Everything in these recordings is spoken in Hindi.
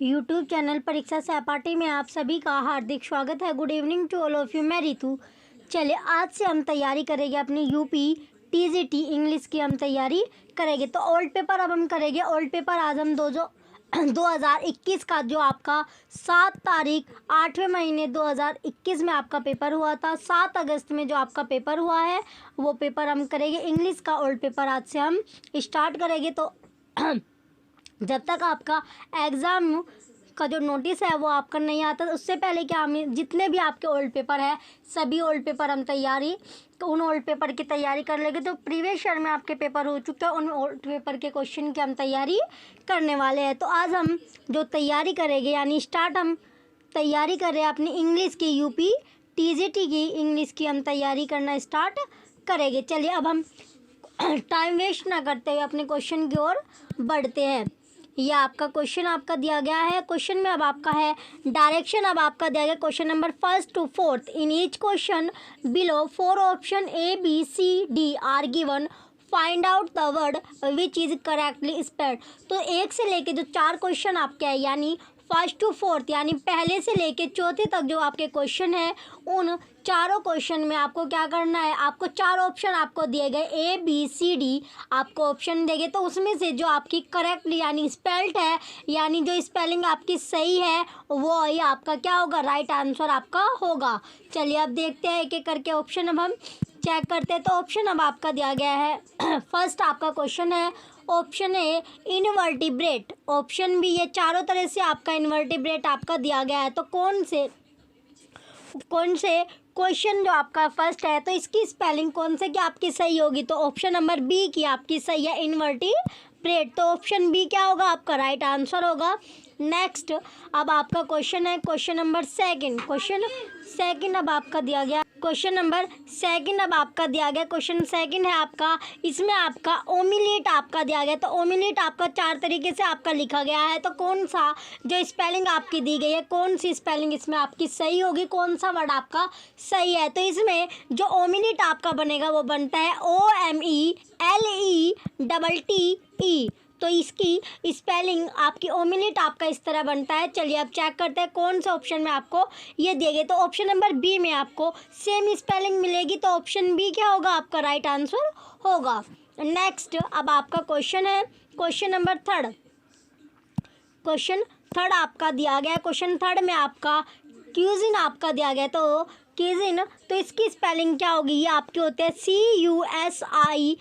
यूट्यूब चैनल परीक्षा सहपाठी में आप सभी का हार्दिक स्वागत है। Good evening to all of you. मैं रितु। चलिए आज से हम तैयारी करेंगे अपनी यूपी टीजीटी इंग्लिश की हम तैयारी करेंगे। तो ओल्ड पेपर अब हम करेंगे। ओल्ड पेपर आज हम 2021 का जो आपका 7 तारीख 8वें महीने 2021 में आपका पेपर हुआ था, 7 अगस्त में जो आपका पेपर हुआ है वो पेपर हम करेंगे। इंग्लिश का ओल्ड पेपर आज से हम स्टार्ट करेंगे। तो जब तक आपका एग्ज़ाम का जो नोटिस है वो आपका नहीं आता, उससे पहले क्या हम जितने भी आपके ओल्ड पेपर है सभी ओल्ड पेपर हम उन ओल्ड पेपर की तैयारी कर लेंगे। तो प्रीवियस ईयर में आपके पेपर हो चुके हैं, उन ओल्ड पेपर के क्वेश्चन की हम तैयारी करने वाले हैं। तो आज हम जो तैयारी करेंगे यानी हम तैयारी कर रहे हैं अपनी इंग्लिश की, यूपी टीजीटी की इंग्लिश की हम तैयारी करना स्टार्ट करेंगे। चलिए अब हम टाइम वेस्ट ना करते हुए अपने क्वेश्चन की ओर बढ़ते हैं। ये आपका क्वेश्चन आपका दिया गया है। क्वेश्चन में अब आपका है डायरेक्शन। अब आपका दिया गया question number 1 to 4 in each question below 4 option A B C D are given. Find out the word which is correctly spelled. तो 1 से लेके जो 4 क्वेश्चन आपके हैं यानी 1st to 4th यानी पहले से लेके चौथे तक जो आपके क्वेश्चन है, उन चारों क्वेश्चन में आपको क्या करना है, आपको 4 ऑप्शन आपको दिए गए A B C D आपको ऑप्शन देंगे। तो उसमें से जो आपकी करेक्टली यानी स्पेल्ड है यानी जो स्पेलिंग आपकी सही है वो ही आपका क्या होगा, राइट आंसर आपका होगा। चलिए अब देखते हैं एक एक करके ऑप्शन अब हम चेक करते हैं। तो ऑप्शन अब आपका दिया गया है फर्स्ट आपका क्वेश्चन है option A invertebrate, option B, ये चारों तरह से आपका इनवर्टिब्रेट आपका दिया गया है। तो कौन से क्वेश्चन जो आपका फर्स्ट है तो इसकी स्पेलिंग कौन से की आपकी सही होगी, तो ऑप्शन नंबर बी की आपकी सही है इनवर्टिब्रेट। तो ऑप्शन बी क्या होगा आपका राइट आंसर होगा। नेक्स्ट अब आपका क्वेश्चन है क्वेश्चन नंबर सेकंड। अब आपका दिया गया क्वेश्चन सेकंड है आपका, इसमें आपका ओमिलेट आपका दिया गया। तो ओमिलेट आपका 4 तरीके से आपका लिखा गया है। तो कौन सा जो स्पेलिंग आपकी दी गई है, कौन सी स्पेलिंग इसमें आपकी सही होगी, कौन सा वर्ड आपका सही है। तो इसमें जो ओमिलेट आपका बनेगा वो बनता है OMELETTE। तो इसकी स्पेलिंग आपकी ओमिलेट आपका इस तरह बनता है। चलिए अब चेक करते हैं कौन से ऑप्शन में आपको ये दिए गए। तो ऑप्शन नंबर बी में आपको सेम स्पेलिंग मिलेगी। तो ऑप्शन बी क्या होगा आपका राइट आंसर होगा। नेक्स्ट अब आपका क्वेश्चन है क्वेश्चन नंबर थर्ड आपका दिया गया। क्वेश्चन थर्ड में आपका क्यूजिन आपका दिया गया। तो क्यूजिन तो इसकी स्पेलिंग क्या होगी, ये आपके होते हैं CUISINE,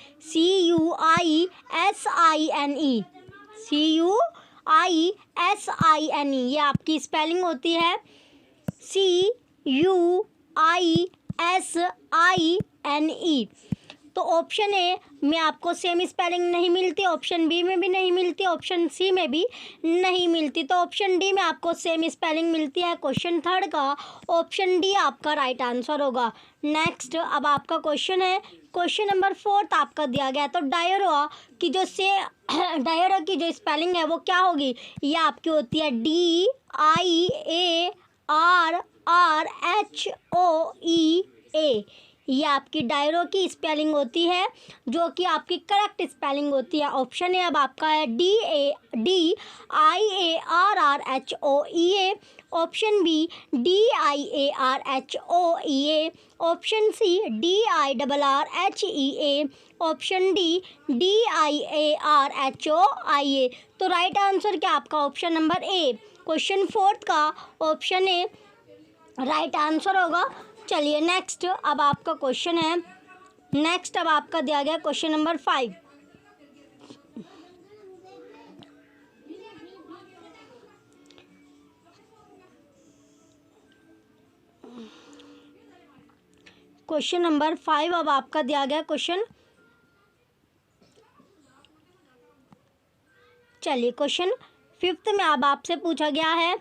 ये आपकी स्पेलिंग होती है CUISINE। तो ऑप्शन ए में आपको सेम स्पेलिंग नहीं मिलती, ऑप्शन बी में भी नहीं मिलती, ऑप्शन सी में भी नहीं मिलती। तो ऑप्शन डी में आपको सेम स्पेलिंग मिलती है। क्वेश्चन थर्ड का ऑप्शन डी आपका राइट आंसर होगा। नेक्स्ट अब आपका क्वेश्चन है क्वेश्चन नंबर 4 आपका दिया गया। तो डायरा की जो स्पेलिंग है वो क्या होगी, ये आपकी होती है DIARRHOEA। ये आपकी डायरो की स्पेलिंग होती है जो कि आपकी करेक्ट स्पेलिंग होती है। ऑप्शन ए अब आपका है DIARRHOEA, option B DIARHOEA, option C DIRRHEA, option D DIARHOIA। तो राइट आंसर क्या आपका ऑप्शन नंबर ए क्वेश्चन 4 का ऑप्शन ए राइट आंसर होगा। चलिए नेक्स्ट अब आपका क्वेश्चन है अब आपका दिया गया क्वेश्चन नंबर 5। क्वेश्चन नंबर 5 अब आपका दिया गया क्वेश्चन। चलिए क्वेश्चन 5th में अब आपसे पूछा गया है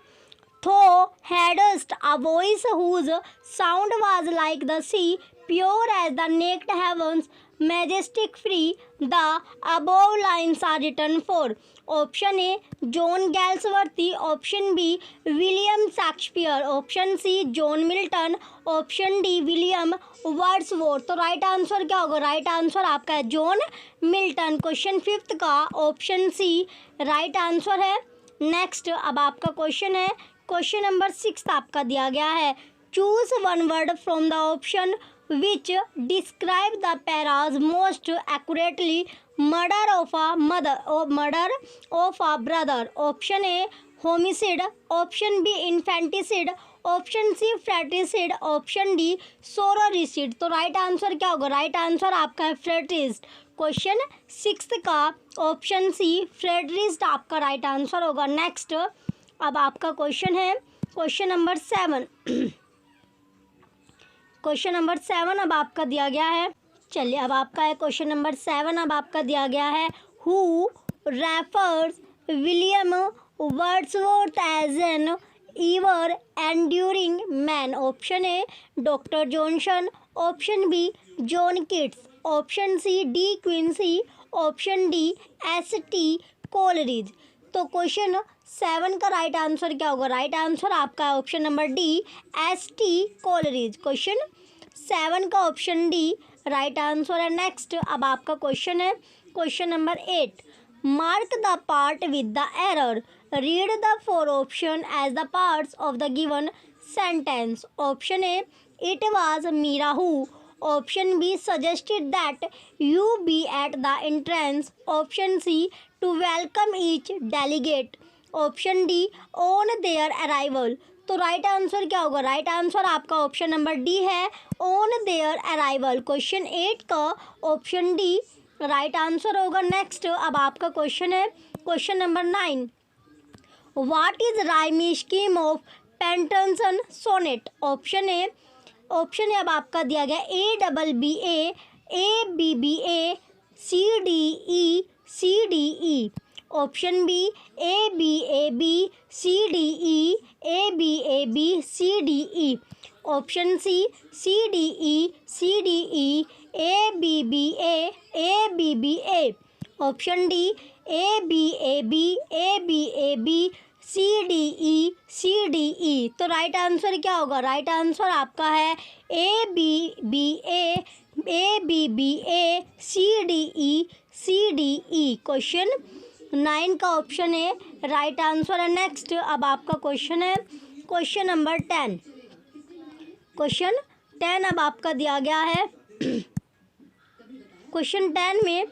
Thou hadst a voice whose sound was like the sea, pure as the naked heavens, majestic free. The above lines are written for. Option A John Galsworthy, option B William Shakespeare, option C John Milton, option D William Wordsworth. तो राइट आंसर क्या होगा, राइट आंसर आपका है जॉन मिल्टन। क्वेश्चन 5th का ऑप्शन सी राइट आंसर है। नेक्स्ट अब आपका क्वेश्चन है, क्वेश्चन नंबर 6 आपका दिया गया है, choose one word from the option which describe the paras most accurately, murder of a mother, murder of a brother. Option A homicide, option B infanticide, option C fratricide, option D sororicide. तो राइट आंसर क्या होगा? राइट आंसर आपका है फ्रेटिस्ट। क्वेश्चन 6 का ऑप्शन सी फ्रेडरिस्ट आपका राइट आंसर होगा। नेक्स्ट अब आपका क्वेश्चन है क्वेश्चन नंबर 7। क्वेश्चन नंबर 7 अब आपका दिया गया है, चलिए अब आपका है क्वेश्चन नंबर 7 अब आपका दिया गया है, who refers William Wordsworth as an ever enduring man। Option A doctor Johnson, option B John Keats, option C De Quincey, option D S T Coleridge. तो क्वेश्चन 7 का राइट आंसर क्या होगा? राइट आंसर आपका है option number D S T Coleridge. Question 7 का ऑप्शन डी राइट आंसर है। नेक्स्ट अब आपका क्वेश्चन है question number 8, mark the part with the error, read the 4 option as the parts of the given sentence। option A it was Mira who, option B suggested that you be at the entrance, option C to welcome each delegate, option D on their arrival। तो राइट आंसर क्या होगा? राइट आंसर आपका ऑप्शन नंबर डी है ऑन देयर अराइवल। क्वेश्चन 8 का ऑप्शन डी राइट आंसर होगा। नेक्स्ट अब आपका क्वेश्चन है question number 9, What is rhyme scheme of Pentonson sonnet? Option A अब आपका दिया गया A double B A B B A C D E, option B A B C D E C D E, option C D E A B B A, option D A B C D E. तो राइट आंसर क्या होगा? राइट आंसर आपका है A B A C D E. Question 9 का ऑप्शन है राइट आंसर है। नेक्स्ट अब आपका क्वेश्चन है क्वेश्चन नंबर 10। क्वेश्चन 10 अब आपका दिया गया है, क्वेश्चन 10 में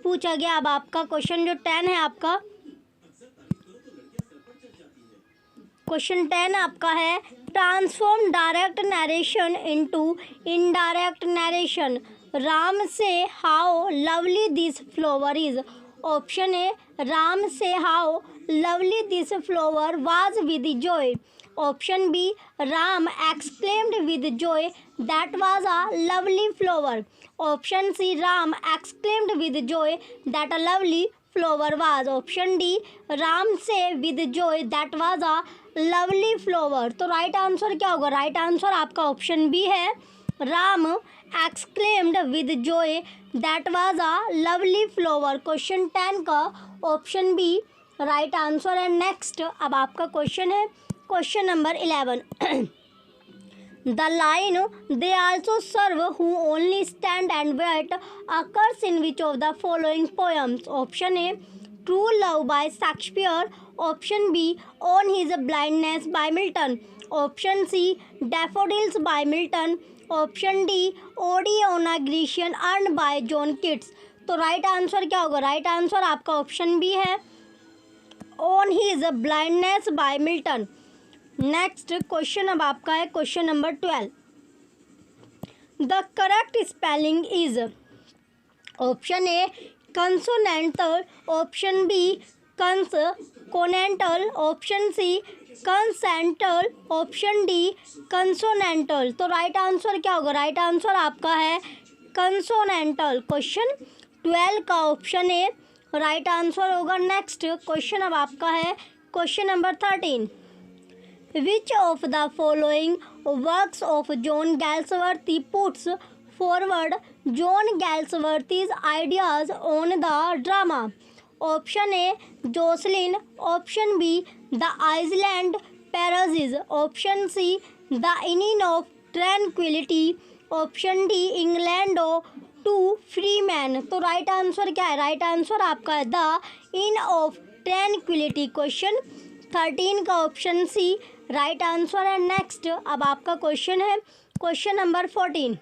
पूछा गया, अब आपका क्वेश्चन जो 10 है आपका क्वेश्चन 10 आपका है, transform direct narration into indirect narration, Ram say how lovely this flower is. Option A Ram say how lovely this flower was with joy, option B Ram exclaimed with joy that was a lovely flower, option C Ram exclaimed with joy that a lovely flower was, option D Ram say with joy that was a lovely flower. तो राइट आंसर क्या होगा? राइट आंसर आपका ऑप्शन बी है, Ram exclaimed with joy that was a lovely flower. Question 10 का ऑप्शन बी राइट आंसर है। नेक्स्ट अब आपका क्वेश्चन है question number 11, the line they also serve who only stand and wait occurs in which of the following poems. Option A true love by Shakespeare, option B on his blindness by Milton, option C daffodils by Milton, option D ode on a Grecian urn bye John Keats. तो राइट आंसर क्या होगा? राइट आंसर आपका ऑप्शन बी है, on his blindness by Milton. Next question अब आपका है question number 12, the correct spelling is. Option A consonantal, option B consonantal, option C consental, option D consonantal. तो राइट आंसर क्या होगा? राइट आंसर आपका है कंसोनेंटल। क्वेश्चन 12 का ऑप्शन ए राइट आंसर होगा। नेक्स्ट क्वेश्चन अब आपका है question number 13, Which of the following works of John Galsworthy puts forward John Galsworthy's ideas on the drama? Option A Jocelyn, option B The Island Parages, option C The Inn of Tranquility, option D England to Free Man। तो राइट आंसर क्या है? राइट आंसर आपका है the in of tranquillity. Question 13 का ऑप्शन सी राइट आंसर है। नेक्स्ट अब आपका क्वेश्चन है question number 14।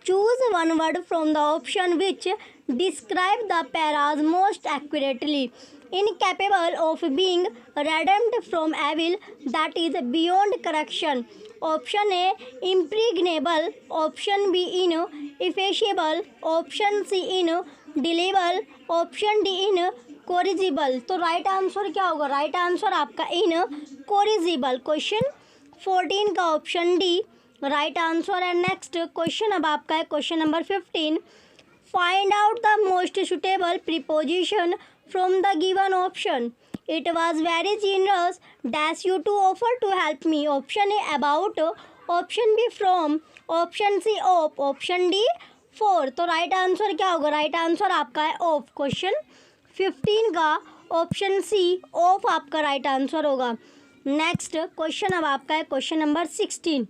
Choose one word from the option which describe the paras most accurately. Incapable of being redeemed from evil that is beyond correction. Option A impregnable, option B ineffaceable, option C indelible, option D incorrigible। तो राइट आंसर क्या होगा? राइट आंसर आपका इनकोरिजिबल। क्वेश्चन 14 का ऑप्शन डी राइट आंसर है। नेक्स्ट क्वेश्चन अब आपका है question number 15। Find out the most suitable preposition from the given option. It was very generous dash you to offer to help me. Option A about, option B from, option C of, option D for। तो राइट आंसर क्या होगा? राइट आंसर आपका है ऑफ। क्वेश्चन 15 का ऑप्शन सी ऑफ आपका राइट आंसर होगा। नेक्स्ट क्वेश्चन अब आपका है क्वेश्चन नंबर 16।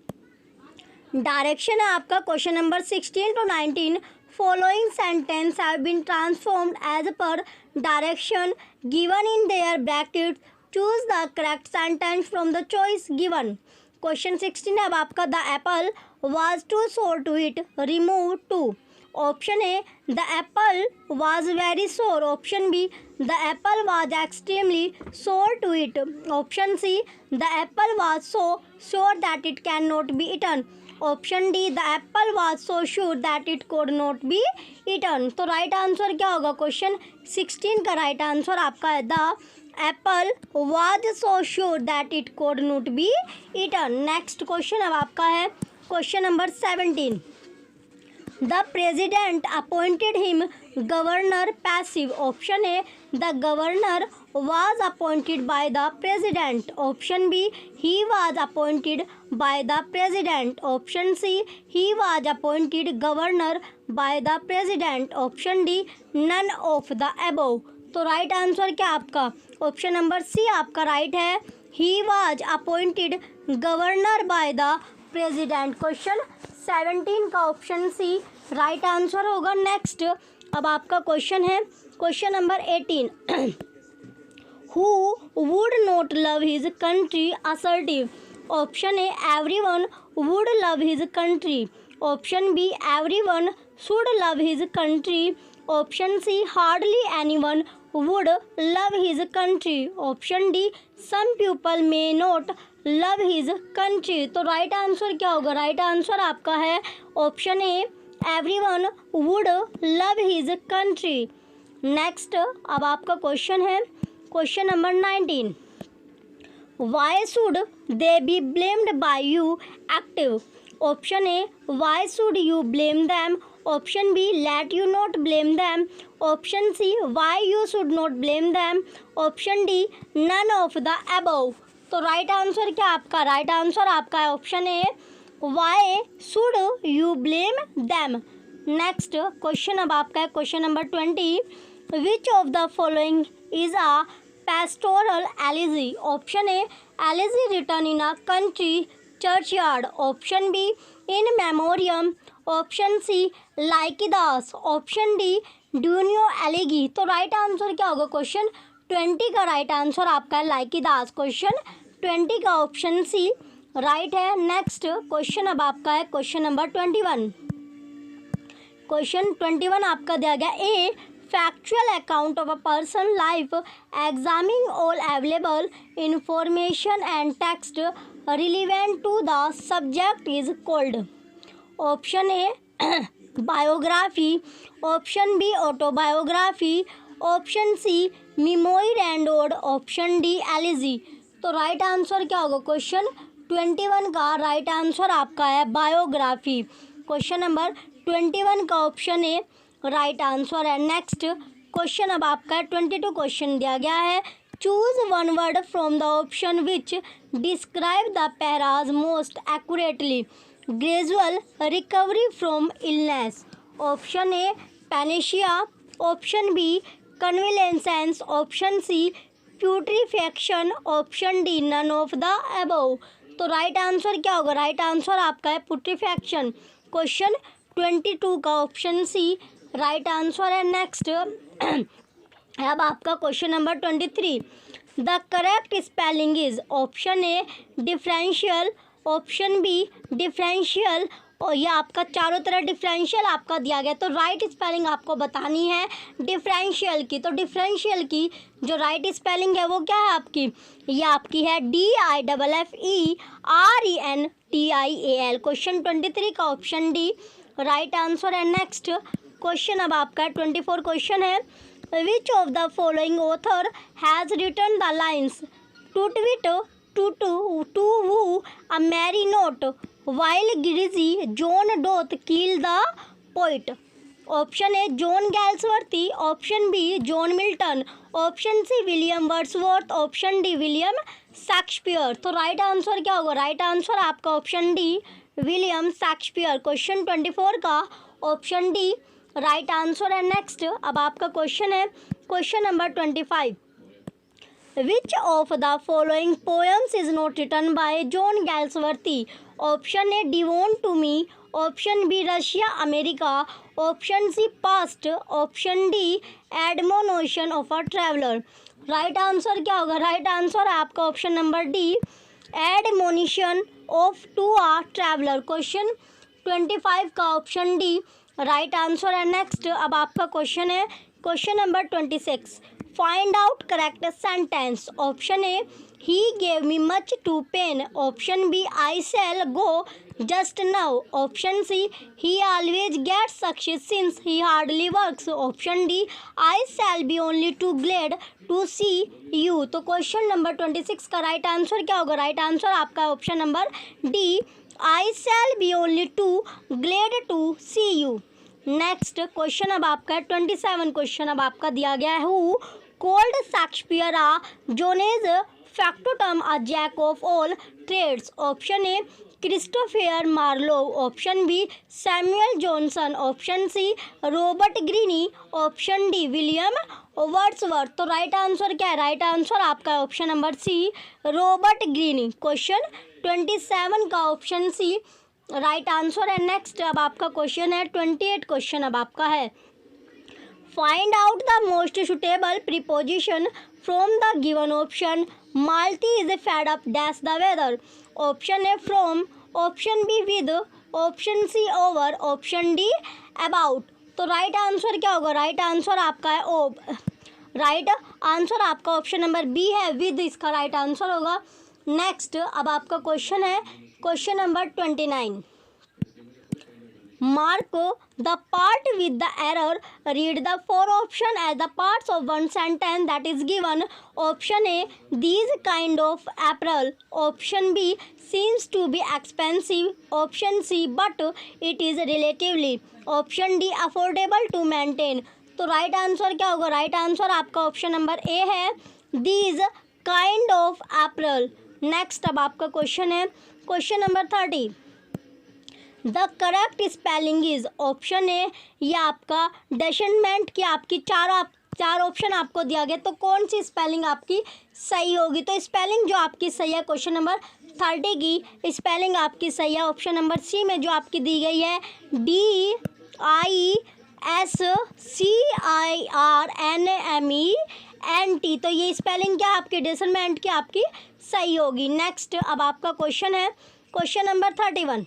डायरेक्शन है आपका question number 16 to 19। Following sentence have been transformed as per direction given in their brackets. Choose the correct sentence from the choice given. Question 16 अब आपका the apple was too sour to eat. Remove 2. Option A the apple was very sour. Option B the apple was extremely sour to eat. Option C the apple was so sour that it cannot be eaten. Option D the apple was so sure that it could not be eaten. तो राइट आंसर क्या होगा? क्वेश्चन 16 का राइट आंसर आपका है the apple was so sure that it could not be eaten. Next question अब आपका है question number 17। The president appointed him governor passive. Option A the governor was appointed by the president. Option B he was appointed by the president. Option C he was appointed governor by the president. Option D none of the above। तो राइट आंसर क्या आपका? ऑप्शन नंबर सी आपका राइट है। he was appointed governor by the president। Question 17 का ऑप्शन सी राइट आंसर होगा। नेक्स्ट अब आपका क्वेश्चन है question number 18। Who would not love his country? Assertive। Option A everyone would love his country. Option B everyone should love his country. Option C hardly anyone would love his country. Option D some people may not love his country। तो राइट आंसर क्या होगा? राइट आंसर आपका है option A everyone would love his country। Next अब आपका क्वेश्चन है question number 19। Why should they be blamed by you active. Option A why should you blame them. Option B let you not blame them. Option C why you should not blame them. Option D none of the above. तो राइट आंसर क्या आपका? राइट आंसर आपका है option A why should you blame them. Next question अब आपका है question number 20। Which of the following is a pastoral elegy? Option A elegy written in a country churchyard. Option B in memoriam. Option C Laikidas. Option D Duino elegy। तो राइट आंसर क्या होगा? क्वेश्चन 20 का राइट आंसर आपका है लाइकिदास। क्वेश्चन 20 का ऑप्शन सी राइट है। नेक्स्ट क्वेश्चन अब आपका है क्वेश्चन नंबर 21। क्वेश्चन 21 आपका दिया गया ए factual account of a person life examining all available information and text relevant to the subject is called। option A biography, option B autobiography, option C memoir and ode, option D elegy। तो राइट आंसर क्या होगा? क्वेश्चन 21 का राइट आंसर आपका है बायोग्राफी। क्वेश्चन नंबर 21 का ऑप्शन ए राइट आंसर है। नेक्स्ट क्वेश्चन अब आपका 22 क्वेश्चन दिया गया है। Choose one word from the option which describe the paras most accurately. Gradual recovery from illness. Option A panacea. Option B convalescence. Option C putrefaction. Option D none of the above. तो राइट आंसर क्या होगा? राइट आंसर आपका है प्यूट्रीफेक्शन। क्वेश्चन 22 का ऑप्शन सी राइट आंसर है। नेक्स्ट अब आपका question number 23, the correct spelling is option A differential, option B differential, और ये आपका चारों तरह डिफरेंशियल आपका दिया गया, तो राइट स्पेलिंग आपको बतानी है डिफरेंशियल की। तो डिफरेंशियल की जो राइट स्पेलिंग है वो क्या है आपकी, ये आपकी है DIFFERENTIAL। क्वेश्चन 23 का ऑप्शन डी राइट आंसर है। नेक्स्ट क्वेश्चन अब आपका 24 क्वेश्चन है, which of the following author has written the lines to twit to woo a merry note while Greasy John doth kill the poet। Option A John Galsworthy, option B John Milton, option C William Wordsworth, option D William Shakespeare. तो राइट आंसर क्या होगा, राइट आंसर आपका option D William Shakespeare. Question 24 का ऑप्शन डी राइट आंसर है। नेक्स्ट अब आपका क्वेश्चन है question number 25, which of the following poems is not written by John Galsworthy. Option A Devon to me, option B Russia America, option C past, option D admonition of a traveller. Right answer क्या होगा, राइट आंसर है आपका option number D admonition of to a traveller. Question 25 का ऑप्शन डी राइट आंसर है। नेक्स्ट अब आपका क्वेश्चन है question number 26, find out correct sentence. Option A he gave me much too pain, option B I shall go just now, option C he always gets success since he hardly works, option D I shall be only too glad to see you. तो क्वेश्चन नंबर 26 का राइट आंसर क्या होगा, राइट आंसर आपका option number D I shall be only too glad to see you. Next question अब आपका 27 क्वेश्चन अब आपका दिया गया है, who called Shakespeare a Johannes factotum a jack of all trades. Option A Christopher Marlowe, option B Samuel Johnson, option C Robert Greene, option D William Wordsworth. तो राइट आंसर क्या है, राइट आंसर आपका option number C Robert Greene. Question 27 का ऑप्शन सी राइट आंसर है। नेक्स्ट अब आपका क्वेश्चन है 28 क्वेश्चन अब आपका है, find out the most suitable preposition from the given option. Malti is fed up dash the weather. Option A from, option B with, option C over, option D about. तो राइट आंसर क्या होगा, राइट आंसर आपका है राइट आंसर आपका ऑप्शन नंबर बी है विद, इसका राइट आंसर होगा। नेक्स्ट अब आपका क्वेश्चन है question number 29, mark the part with the error, read the four option as the parts of one sentence that is given। option A these kind of apparel, option B seems to be expensive, option C but it is relatively, option D affordable to maintain। तो राइट आंसर क्या होगा, राइट आंसर आपका ऑप्शन नंबर ए है these kind of apparel। Next अब आपका क्वेश्चन है question number 30, the correct spelling is. Option A ये आपका डेशनमेंट की आपकी चार ऑप्शन आपको दिया गया, तो कौन सी स्पेलिंग आपकी सही होगी। तो स्पेलिंग जो आपकी सही है क्वेश्चन नंबर 30 की स्पेलिंग आपकी सही है ऑप्शन नंबर सी में जो आपकी दी गई है DISCIRNMENT। तो ये स्पेलिंग क्या आपकी डेशनमेंट की आपकी सही होगी। नेक्स्ट अब आपका क्वेश्चन है क्वेश्चन नंबर 31।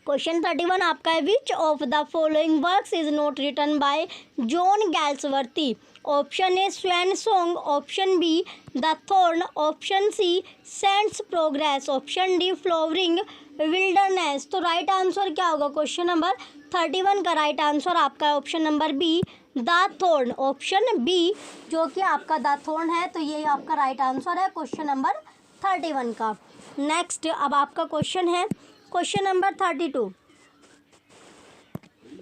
क्वेश्चन 31 आपका है, which of the following works is not written by John Galsworthy. Option A swan song, option B the thorn, option C saint's progress, option D flowering wilderness. तो राइट आंसर क्या होगा क्वेश्चन नंबर 31 का राइट आंसर आपका है option number B the thorn, option B जो कि आपका द थॉर्न है, तो ये आपका राइट आंसर है क्वेश्चन नंबर 31 का। नेक्स्ट अब आपका क्वेश्चन है question number 32,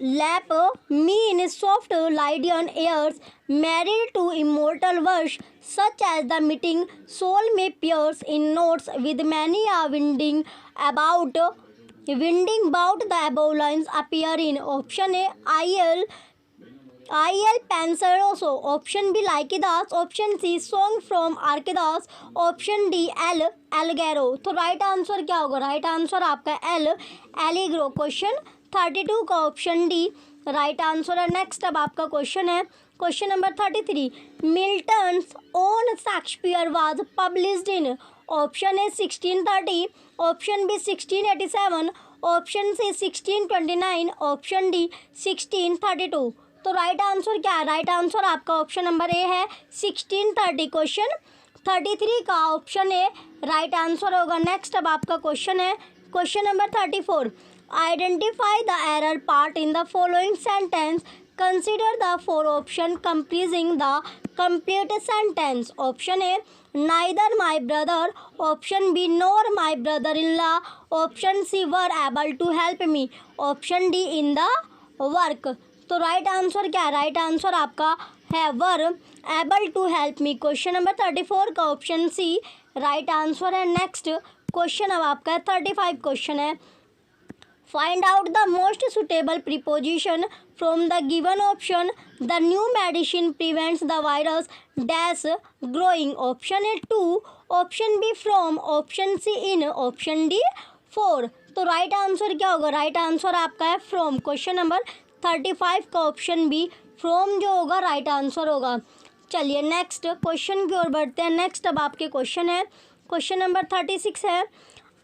lap me in soft Lydian airs married to immortal verse such as the meeting soul may pierce in notes with many a winding bout the above lines appear in. Option A IL Penseroso, option B लाइकिदास, option C song from Arcades, option D L'Allegro. तो राइट आंसर क्या होगा, राइट आंसर आपका एलिग्रो। क्वेश्चन 32 का ऑप्शन डी राइट आंसर है। नेक्स्ट अब आपका क्वेश्चन है question number 33, Milton's on Shakespeare was published in option A 1630, option B 1687, option C 1629, option D 1632। तो राइट आंसर क्या है? राइट आंसर आपका ऑप्शन नंबर ए है 1630। क्वेश्चन 33 का ऑप्शन ए राइट आंसर होगा। नेक्स्ट अब आपका क्वेश्चन है question number 34, identify the error part in the following sentence, consider the four option comprising the complete sentence. Option A neither my brother, option B nor my brother in law, option C were able to help me, option D in the work. तो राइट आंसर क्या है? राइट आंसर आपका है were able to help me. Question number 34 का ऑप्शन सी राइट आंसर है। नेक्स्ट क्वेश्चन अब आपका 35 क्वेश्चन है, find out the most suitable preposition from the given option, the new medicine prevents the virus dash growing. Option A 2, option B from, option C in, option D 4। तो राइट आंसर क्या होगा? राइट आंसर आपका है फ्रॉम। क्वेश्चन नंबर 35 का ऑप्शन बी फ्रॉम जो होगा राइट आंसर होगा। चलिए नेक्स्ट क्वेश्चन की ओर बढ़ते हैं। नेक्स्ट अब आपके क्वेश्चन है क्वेश्चन नंबर 36 है,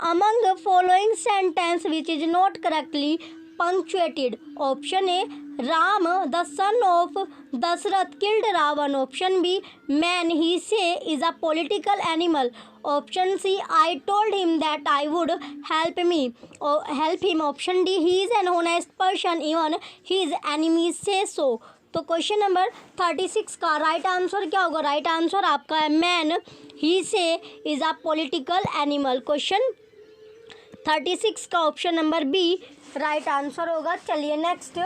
among following sentence which is not correctly punctuated. Option A Ram the son of Dasharath killed Ravan, option B man he से is a political animal, option C I told him that I would help him, option D he is an honest person even his enemies say so. तो क्वेश्चन नंबर 36 का राइट आंसर क्या होगा? राइट आंसर आपका है मैन ही से is a political animal. Question 36 का option number B right answer होगा। चलिए नेक्स्ट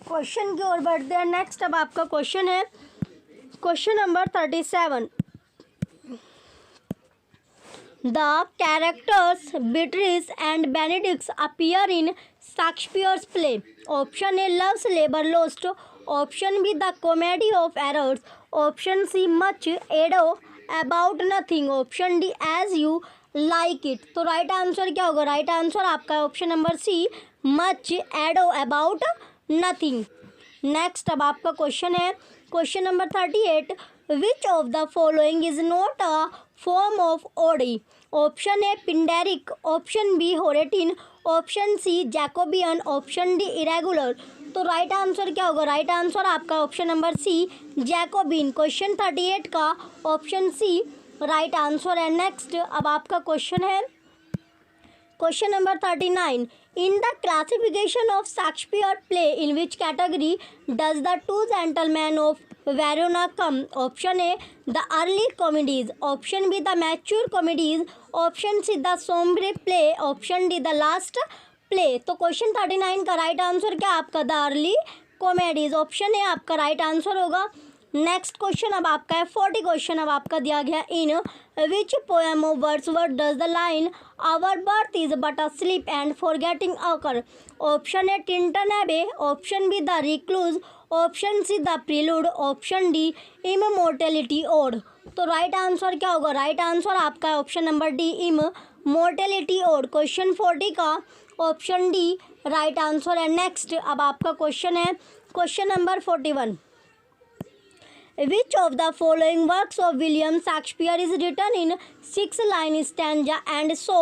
क्वेश्चन की ओर बढ़ते हैं। नेक्स्ट अब आपका क्वेश्चन है question number 37, the characters Beatrice and Benedict appear in Shakespeare's play. Option A Love's Labour Lost, option B the comedy of errors, option C much ado about nothing, option D as you like it. तो राइट आंसर क्या होगा? राइट आंसर आपका option number C much ado about nothing. Next अब आपका क्वेश्चन है question number 38, which of the following is not a form of ode. Option A Pindaric, option B Horatian, option C Jacobean, option D irregular. तो राइट आंसर क्या होगा? राइट आंसर आपका option number C Jacobin. Question 38 का ऑप्शन सी राइट आंसर है। नेक्स्ट अब आपका क्वेश्चन है question number 39, in the classification of Shakespeare play in which category does the two gentleman of Verona come. Option A the early comedies, option B the mature comedies, option C the sombre play, option D the last play. तो क्वेश्चन 39 का राइट आंसर क्या आपका? The early comedies, option A आपका राइट आंसर होगा। नेक्स्ट क्वेश्चन अब आपका है 40 क्वेश्चन अब आपका दिया गया, in which poem of Wordsworth does the line our birth is but a sleep and forgetting occur. Option A Tintern Abbey, option B the recluse, option C the prelude, option D immortality ode. तो राइट आंसर क्या होगा? राइट आंसर आपका option number D immortality ode. Question 40 का ऑप्शन डी राइट आंसर है। नेक्स्ट अब आपका क्वेश्चन है question number 41, which of the following works of William Shakespeare is written in 6-line stanza and so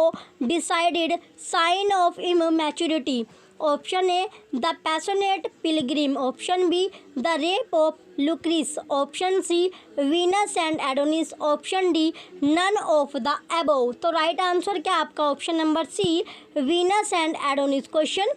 decided sign of immaturity? Option A the passionate pilgrim, option B the rape of Lucrece, option C Venus and Adonis, option D none of the above। तो राइट आंसर क्या आपका? Option number C Venus and Adonis। Question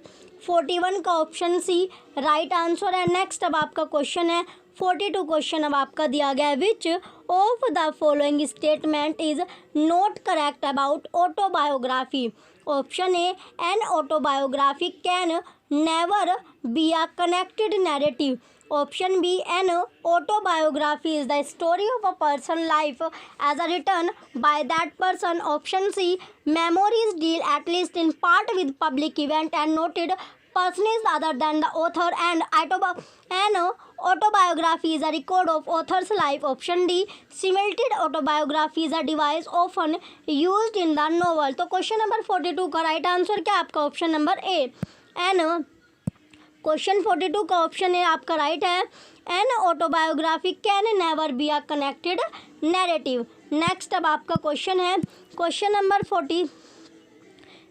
41 का ऑप्शन सी राइट आंसर है। नेक्स्ट अब आपका क्वेश्चन है 42 क्वेश्चन अब आपका दिया गया है, which of the following statement is not correct about autobiography. Option A an autobiography can never be a connected narrative, option B an autobiography is the story of a person life as a written by that person, option C memories deal at least in part with public event and noted personage other than the author, and an autobiography is a record of author's life, option D simulated autobiography is a device often used in the novel। तो क्वेश्चन नंबर 42 का राइट आंसर क्या आपका? Option number A an question 42 का ऑप्शन ए आपका राइट है, an autobiography can never be a connected narrative. Next अब आपका क्वेश्चन है क्वेश्चन नंबर 40,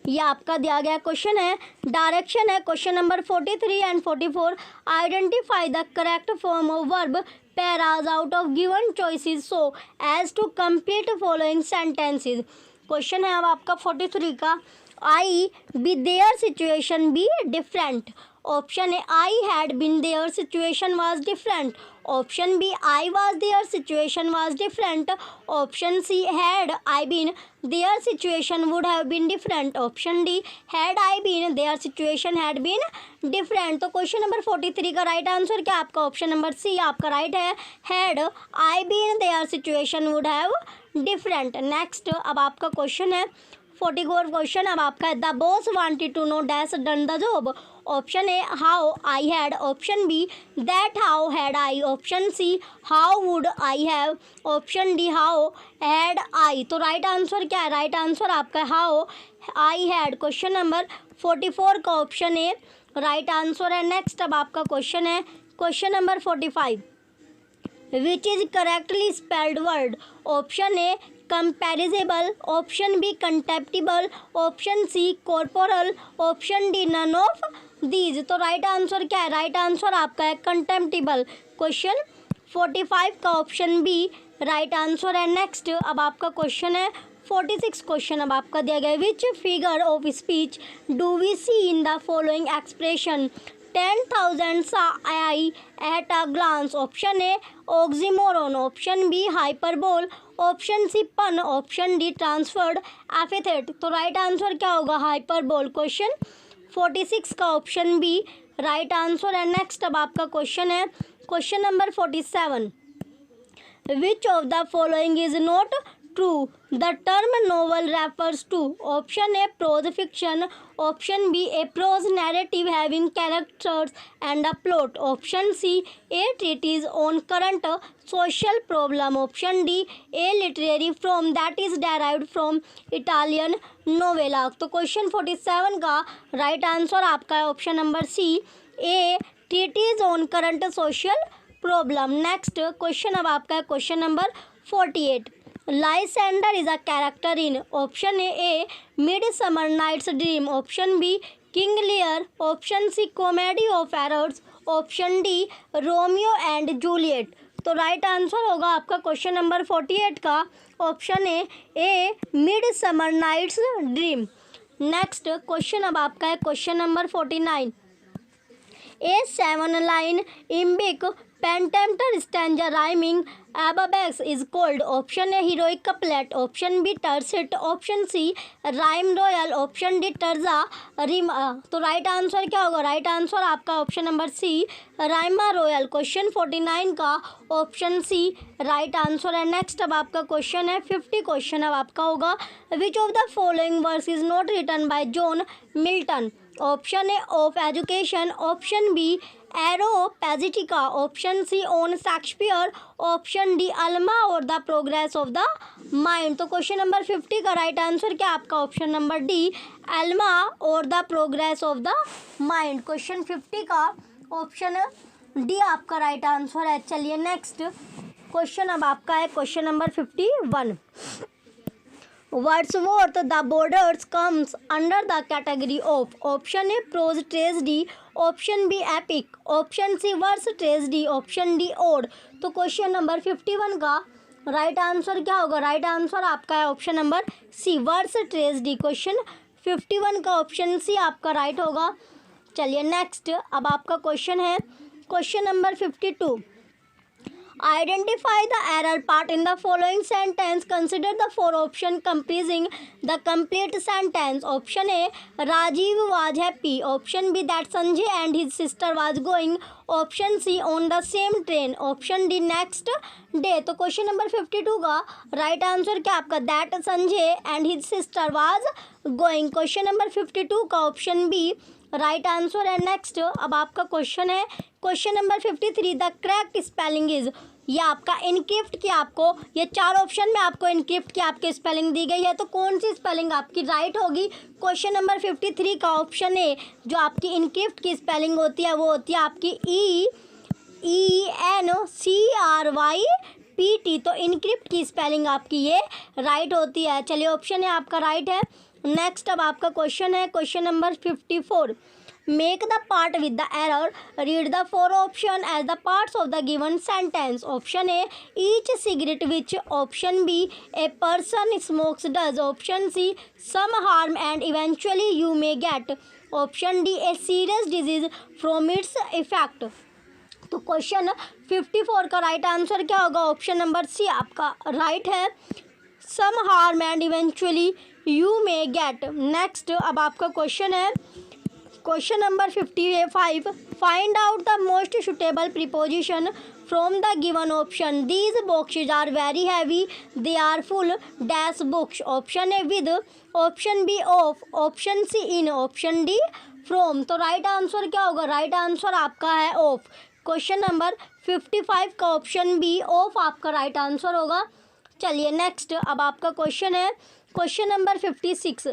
ये आपका दिया गया क्वेश्चन है, डायरेक्शन है question number 43 and 44। Identify the correct form of verb phrase out of given choices so as to complete following sentences. Question है अब आपका 43 का, I be there situation be different. Option A I had been there situation was different. Option B I was there situation was different. Option C had I been there situation would have been different. Option D had I been there situation had been different. तो क्वेश्चन नंबर 43 का राइट आंसर क्या आपका ऑप्शन नंबर सी आपका राइट है, had I been there situation would have different. Next अब आपका क्वेश्चन है 44 क्वेश्चन अब आपका है, the boss wanted to know dash done the job. Option A how I had. Option B that how had I. Option C how would I have. Option D how had I. तो राइट आंसर क्या है, राइट आंसर आपका है how I had. Question number 44 का ऑप्शन ए राइट आंसर है। नेक्स्ट अब आपका क्वेश्चन है question number 45, which is correctly spelled word. Option A comparisable. Option B contemptible. Option C corporal. Option D none of these. तो राइट आंसर क्या है, राइट आंसर आपका है कंटेम्प्टिबल। क्वेश्चन 45 का ऑप्शन बी राइट आंसर है। नेक्स्ट अब आपका क्वेश्चन है 46 क्वेश्चन अब आपका दिया गया है, which figure of speech do we see in the following expression 10,000 saw I at a glance। Option A oxymoron. Option B hyperbole. Option C pun. Option D transferred epithet. तो राइट आंसर क्या होगा, हाइपरबोल। क्वेश्चन 46 का ऑप्शन बी राइट आंसर है। नेक्स्ट अब आपका क्वेश्चन है question number 47, which of the following is not true the term novel refers to। Option A pros fiction. Option B a prose narrative having characters and a plot. Option C a treatise on current social problem. Option D a literary form that is derived from Italian novella. तो क्वेश्चन 47 का राइट आंसर आपका है option number C a treatise on current social problem. Next question अब आपका है question number 48, Lysander is a character in। Option A midsummer nights dream. Option B King Lear. Option C comedy of errors. Option D Romeo and Juliet. तो राइट आंसर होगा आपका क्वेश्चन नंबर 48 का option A midsummer nights dream. Next question अब आपका है question number 49, a 7-line iambic pentameter stanza rhyming above is called। Option A heroic couplet. Option B tercet. Option C rhyme royal. Option D terza rima. तो राइट आंसर क्या होगा, राइट आंसर आपका option number C rhyme royal. Question 49 का ऑप्शन सी राइट आंसर है। नेक्स्ट अब आपका क्वेश्चन है 50 क्वेश्चन अब आपका होगा, which of the following verse is not written by John Milton. Option A of education. Option B Areopagitica. Option C on Shakespeare. Option D Alma or the progress of the mind. तो क्वेश्चन नंबर 50 का राइट आंसर क्या आपका option number D Alma or the progress of the mind. Question 50 का ऑप्शन डी आपका राइट आंसर है। चलिए नेक्स्ट क्वेश्चन अब आपका है question number 51, Wordsworth the Borders comes under the category of। Option A prose tragedy. Option B epic. Option C verse tragedy. Option D ode. तो क्वेश्चन नंबर 51 का राइट आंसर क्या होगा, राइट आंसर आपका है option number C verse tragedy. Question 51 का ऑप्शन सी आपका राइट होगा। चलिए नेक्स्ट अब आपका क्वेश्चन है question number 52, Identify the error part in the following sentence. Consider the four options comprising the complete sentence. Option A, Rajiv was happy. Option B, that Sanjay and his sister was going. Option C, on the same train. Option D, next day. तो क्वेश्चन नंबर 52 का राइट आंसर क्या आपका, that Sanjay and his sister was going. Question number 52 का ऑप्शन बी राइट आंसर है। नेक्स्ट अब आपका क्वेश्चन है question number 53, the correct spelling is, ये आपका इनक्रिप्ट की आपको ये 4 ऑप्शन में आपको इनक्रिप्ट की आपकी स्पेलिंग दी गई है, तो कौन सी स्पेलिंग आपकी राइट होगी? क्वेश्चन नंबर 53 का ऑप्शन ए, जो आपकी इनक्रिप्ट की स्पेलिंग होती है वो होती है आपकी ENCRYPT, तो इनक्रिप्ट की स्पेलिंग आपकी ये राइट होती है। चलिए ऑप्शन है आपका राइट है। नेक्स्ट अब आपका क्वेश्चन है question number 54, make the part with the error, read the 4 option as the parts of the given sentence. Option A each cigarette which, option B a person smokes does, option C some harm and eventually you may get, option D a serious disease from its effect. तो क्वेश्चन 54 का राइट आंसर क्या होगा? ऑप्शन नंबर सी आपका राइट है, some harm and eventually you may get. Next अब आपका क्वेश्चन है question number 55, find out the most suitable preposition from the given option, these boxes are very heavy, they are full dash books, option A with, option B of, option C in, option D from. तो राइट आंसर क्या होगा? राइट आंसर आपका है ऑफ। क्वेश्चन नंबर 55 का ऑप्शन बी ऑफ आपका राइट आंसर होगा। चलिए नेक्स्ट अब आपका क्वेश्चन है question number 56,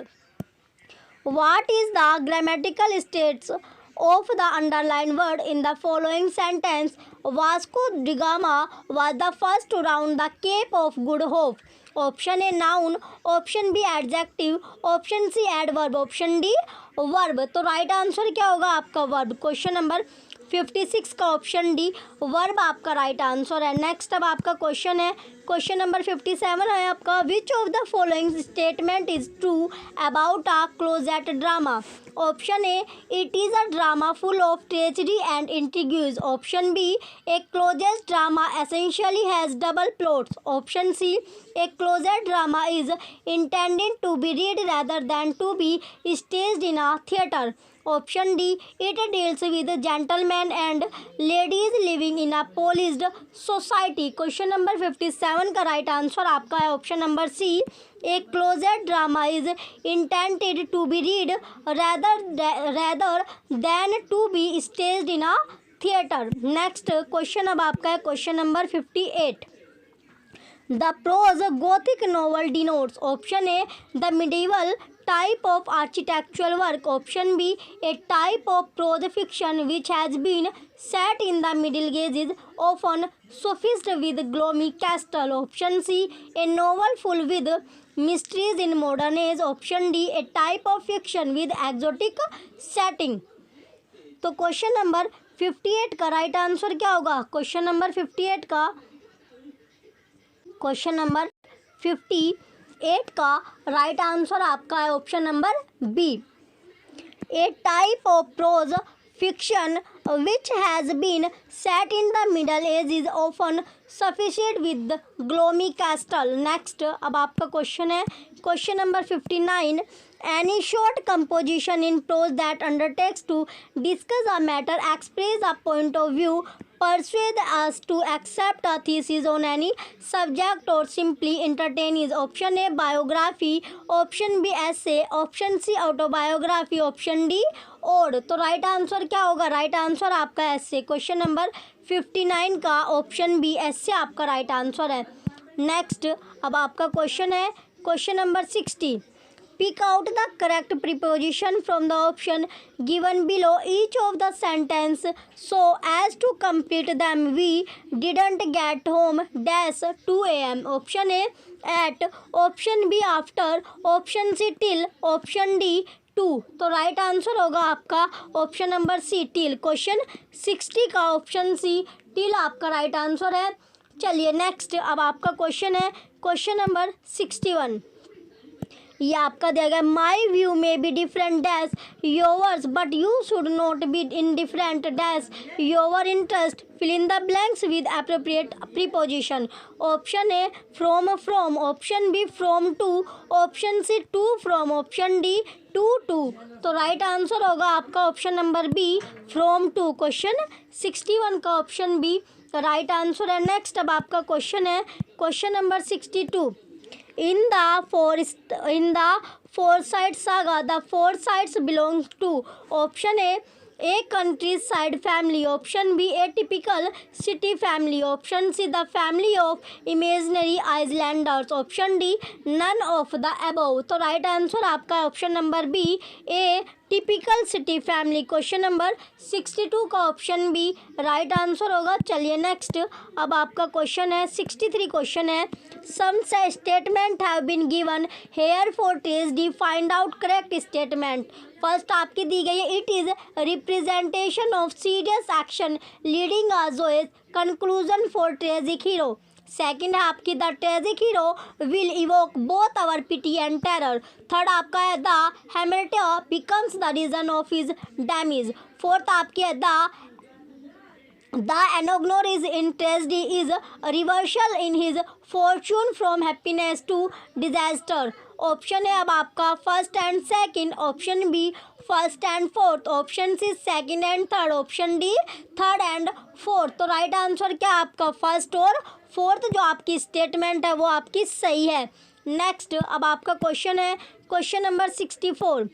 what is the grammatical states of the underline word in the following sentence, Vasco da Gama was the first to round the cape of good hope, option A noun, option B adjective, option C adverb, option D verb. तो राइट आंसर क्या होगा आपका? वर्ब। क्वेश्चन नंबर 56 का ऑप्शन डी वर्ब आपका राइट आंसर है। नेक्स्ट अब आपका क्वेश्चन है क्वेश्चन नंबर 57 है आपका, which of the following statement is true about a closet drama, option A it is a drama full of tragedy and intrigues, option B a closet drama essentially has double plots, option C a closet drama is intended to be read rather than to be staged in a theater, option D it deals with gentleman and ladies living in a polished society. Question number 57 का राइट आंसर आपका है option number C, a closet drama is intended to be read rather than to be staged in a theater। Next question अब आपका है question number 58, the prose gothic novel denotes, option A the medieval type of architectural work, option B a type of prose fiction which has been set in the Middle Ages, often suffused with gloomy castle, option C a novel full with mysteries in modern age, option D a type of fiction with exotic setting। तो क्वेश्चन नंबर 58 का राइट आंसर क्या होगा? क्वेश्चन नंबर 58 का क्वेश्चन नंबर 58 का राइट आंसर आपका है option number B, a type of prose fiction which has been set in the middle age is often sufficient with the gloomy castle। Next अब आपका क्वेश्चन है question number 59, any short composition in prose that undertakes to discuss a matter, express a point of view, persuade us to accept a thesis on any subject, or simply entertain is option A biography, option B essay, option C autobiography, option D और। तो राइट आंसर क्या होगा? राइट आंसर आपका ऐसे क्वेश्चन नंबर 59 का ऑप्शन बी ऐसे आपका राइट आंसर है। नेक्स्ट अब आपका क्वेश्चन है question number 60, pick out the correct preposition from the option given below each of the sentence so as to complete them। We didn't get home dash 2 am, option A at, option B after, option C till, option D 2। तो राइट आंसर होगा आपका option number see till. Question 60 का ऑप्शन सी टिल आपका राइट आंसर है। चलिए नेक्स्ट अब आपका क्वेश्चन है क्वेश्चन नंबर 61, ये आपका दिया गया, माई व्यू में be different dash yours but you should not be indifferent dash your interest, fill in the blanks with appropriate preposition. Option A from, option B from to, option C to from, option D to. तो राइट आंसर होगा आपका option number B from to. Question 61 का ऑप्शन बी राइट आंसर है। नेक्स्ट अब आपका क्वेश्चन है question number 62, in the Forsyte saga. The Forsytes belongs to option A countryside family, option B a typical city family, option C the family of imaginary islanders, option D none of the above. तो राइट आंसर आपका option number B a typical city family. Question number 62 का ऑप्शन बी राइट आंसर होगा। चलिए नेक्स्ट, अब आपका क्वेश्चन है 63 क्वेश्चन है। Some statement have been given here for test D, find out correct statement. First आपकी दी गई है, it is representation of serious action leading us as conclusion for tragic hero. Second है आपकी, the tragic hero will evoke both our pity and terror. Third आपका है, the hamartia becomes the reason of his damage. Fourth आपकी है, The anagnosis in tragedy is a reversal in his fortune from happiness to disaster। Option है अब आपका first and second, option B first and fourth, option C second and third, option D third and fourth. तो राइट आंसर क्या आपका फर्स्ट और फोर्थ जो आपकी स्टेटमेंट है वो आपकी सही है। नेक्स्ट, अब आपका क्वेश्चन है question number 64।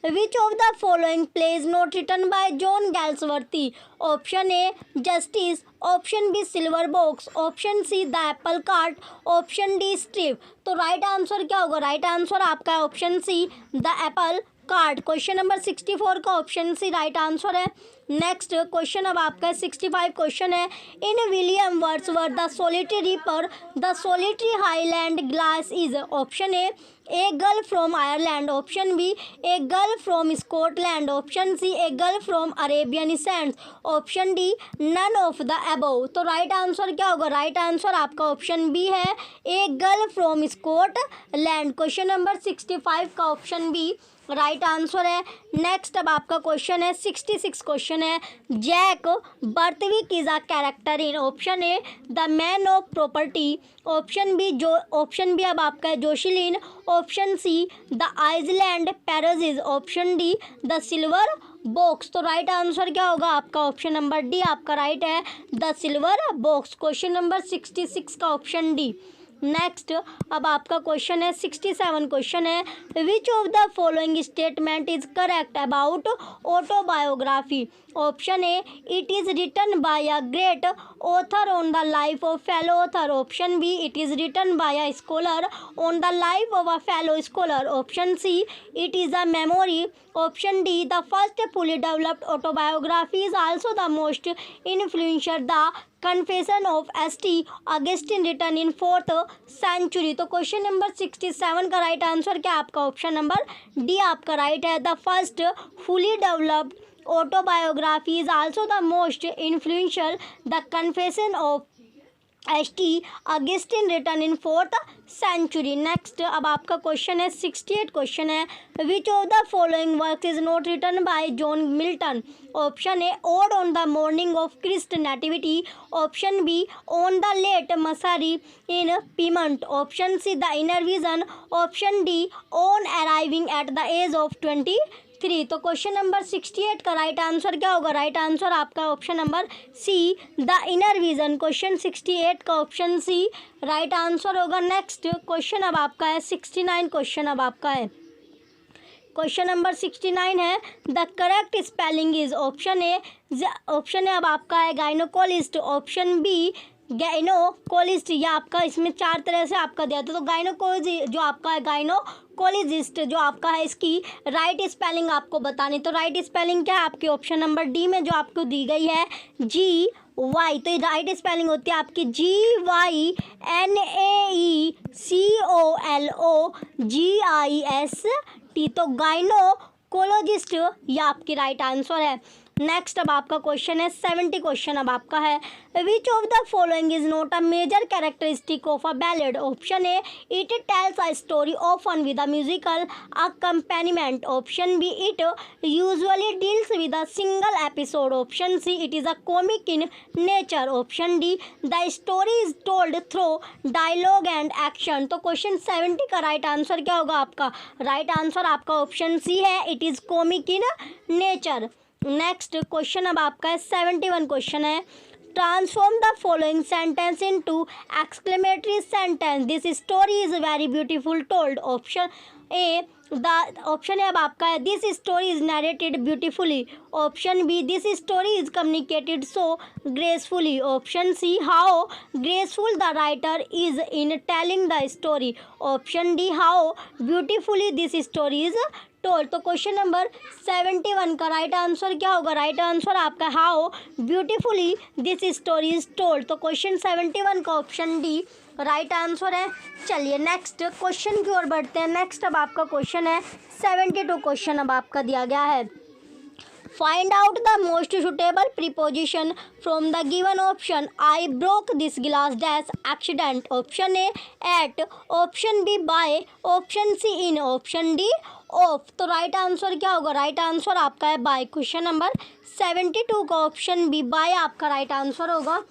Which of the following plays not written by John Galsworthy? Option A Justice, option B Silver Box, option C The Apple Cart, option D Strip। तो राइट आंसर क्या होगा? राइट आंसर आपका option C the apple card. Question number 64 का ऑप्शन सी राइट आंसर है। नेक्स्ट क्वेश्चन अब आपका 65 क्वेश्चन है। In William Wordsworth the solitary reaper the solitary highland lass is, option A girl from Ireland, option B a girl from Scotland, option C a girl from Arabian sands, option D none of the above. तो राइट आंसर क्या होगा? राइट आंसर आपका ऑप्शन बी है a girl from Scotland. Question number 65 का ऑप्शन बी राइट आंसर है। नेक्स्ट अब आपका क्वेश्चन है 66 क्वेश्चन है। Jack Borthwick is a character in, option A the man of property, option B अब आपका है Jocelyn, option C the island pharisees, option D the silver box. तो राइट आंसर क्या होगा आपका? ऑप्शन नंबर डी आपका राइट है, the silver box. Question number 66 का ऑप्शन डी। नेक्स्ट अब आपका क्वेश्चन है 67 क्वेश्चन है। Which of the following statement is correct about autobiography? Option A it is written by a great author on the life of fellow author, option B it is written by a scholar on the life of a fellow scholar, option C it is a memory, option D the first fully developed autobiography is also the most influential the confession of ST. Augustine written in 4th century. तो क्वेश्चन नंबर 67 का राइट आंसर क्या आपका? ऑप्शन नंबर डी आपका राइट है, the first fully developed autobiography is also the most influential the confession of S T. Augustine written in 4th century. Next अब आपका क्वेश्चन है 68 क्वेश्चन है। Which of the following work is not written by John Milton? Option A ode on the morning of Christ nativity, option B on the late massacre in पीमंट, option C the inner vision, option D on arriving at the age of 23। तो क्वेश्चन नंबर 68 का राइट आंसर क्या होगा? राइट आंसर आपका option number C the inner vision. Question 68 का ऑप्शन सी राइट आंसर होगा। नेक्स्ट क्वेश्चन अब आपका है 69 क्वेश्चन अब आपका है। क्वेश्चन नंबर 69 है the correct spelling is, option A अब आपका है गाइनोकोलिस्ट, ऑप्शन बी गाइनोकोलिस्ट, या आपका इसमें 4 तरह से आपका दिया था। तो गाइनोकोलॉजी जो आपका है गाइनोकोलॉजिस्ट जो आपका है इसकी राइट स्पेलिंग आपको बतानी। तो राइट स्पेलिंग क्या है आपकी? ऑप्शन नंबर डी में जो आपको दी गई है GY। तो राइट स्पेलिंग होती है आपकी GYNAECOLOGIST। तो गाइनोकोलॉजिस्ट ये आपकी राइट आंसर है। नेक्स्ट अब आपका क्वेश्चन है 70 क्वेश्चन अब आपका है। Which of the following is not a major characteristic of a ballad? Option A it tells a story often with a musical accompaniment, option B it usually deals with a single episode, option C it is a comic in nature, option D the story is told through dialogue and action. तो क्वेश्चन 70 का राइट आंसर क्या होगा आपका? राइट आंसर आपका ऑप्शन सी है, it is comic in nature. Next question अब आपका है 71 क्वेश्चन है। Transform the following sentence into exclamatory sentence. This story is very beautiful told. Option A, option है अब आपका है this story is narrated beautifully. Option B, this story is communicated so gracefully. Option C, how graceful the writer is in telling the story. Option D, how beautifully this story is told. तो क्वेश्चन नंबर 71 का राइट आंसर क्या होगा? राइट आंसर आपका how beautifully this story is told. तो क्वेश्चन 71 का ऑप्शन डी राइट आंसर है. चलिए नेक्स्ट क्वेश्चन की ओर बढ़ते हैं. नेक्स्ट अब आपका क्वेश्चन है 72 क्वेश्चन अब आपका दिया गया है. Find out the most suitable preposition from the given option. I broke this glass dash accident. Option A, at. Option B, by. Option C, in. Option D, of. तो राइट आंसर क्या होगा? राइट आंसर आपका है बाय. क्वेश्चन नंबर 72 का ऑप्शन बी बाय आपका राइट आंसर होगा.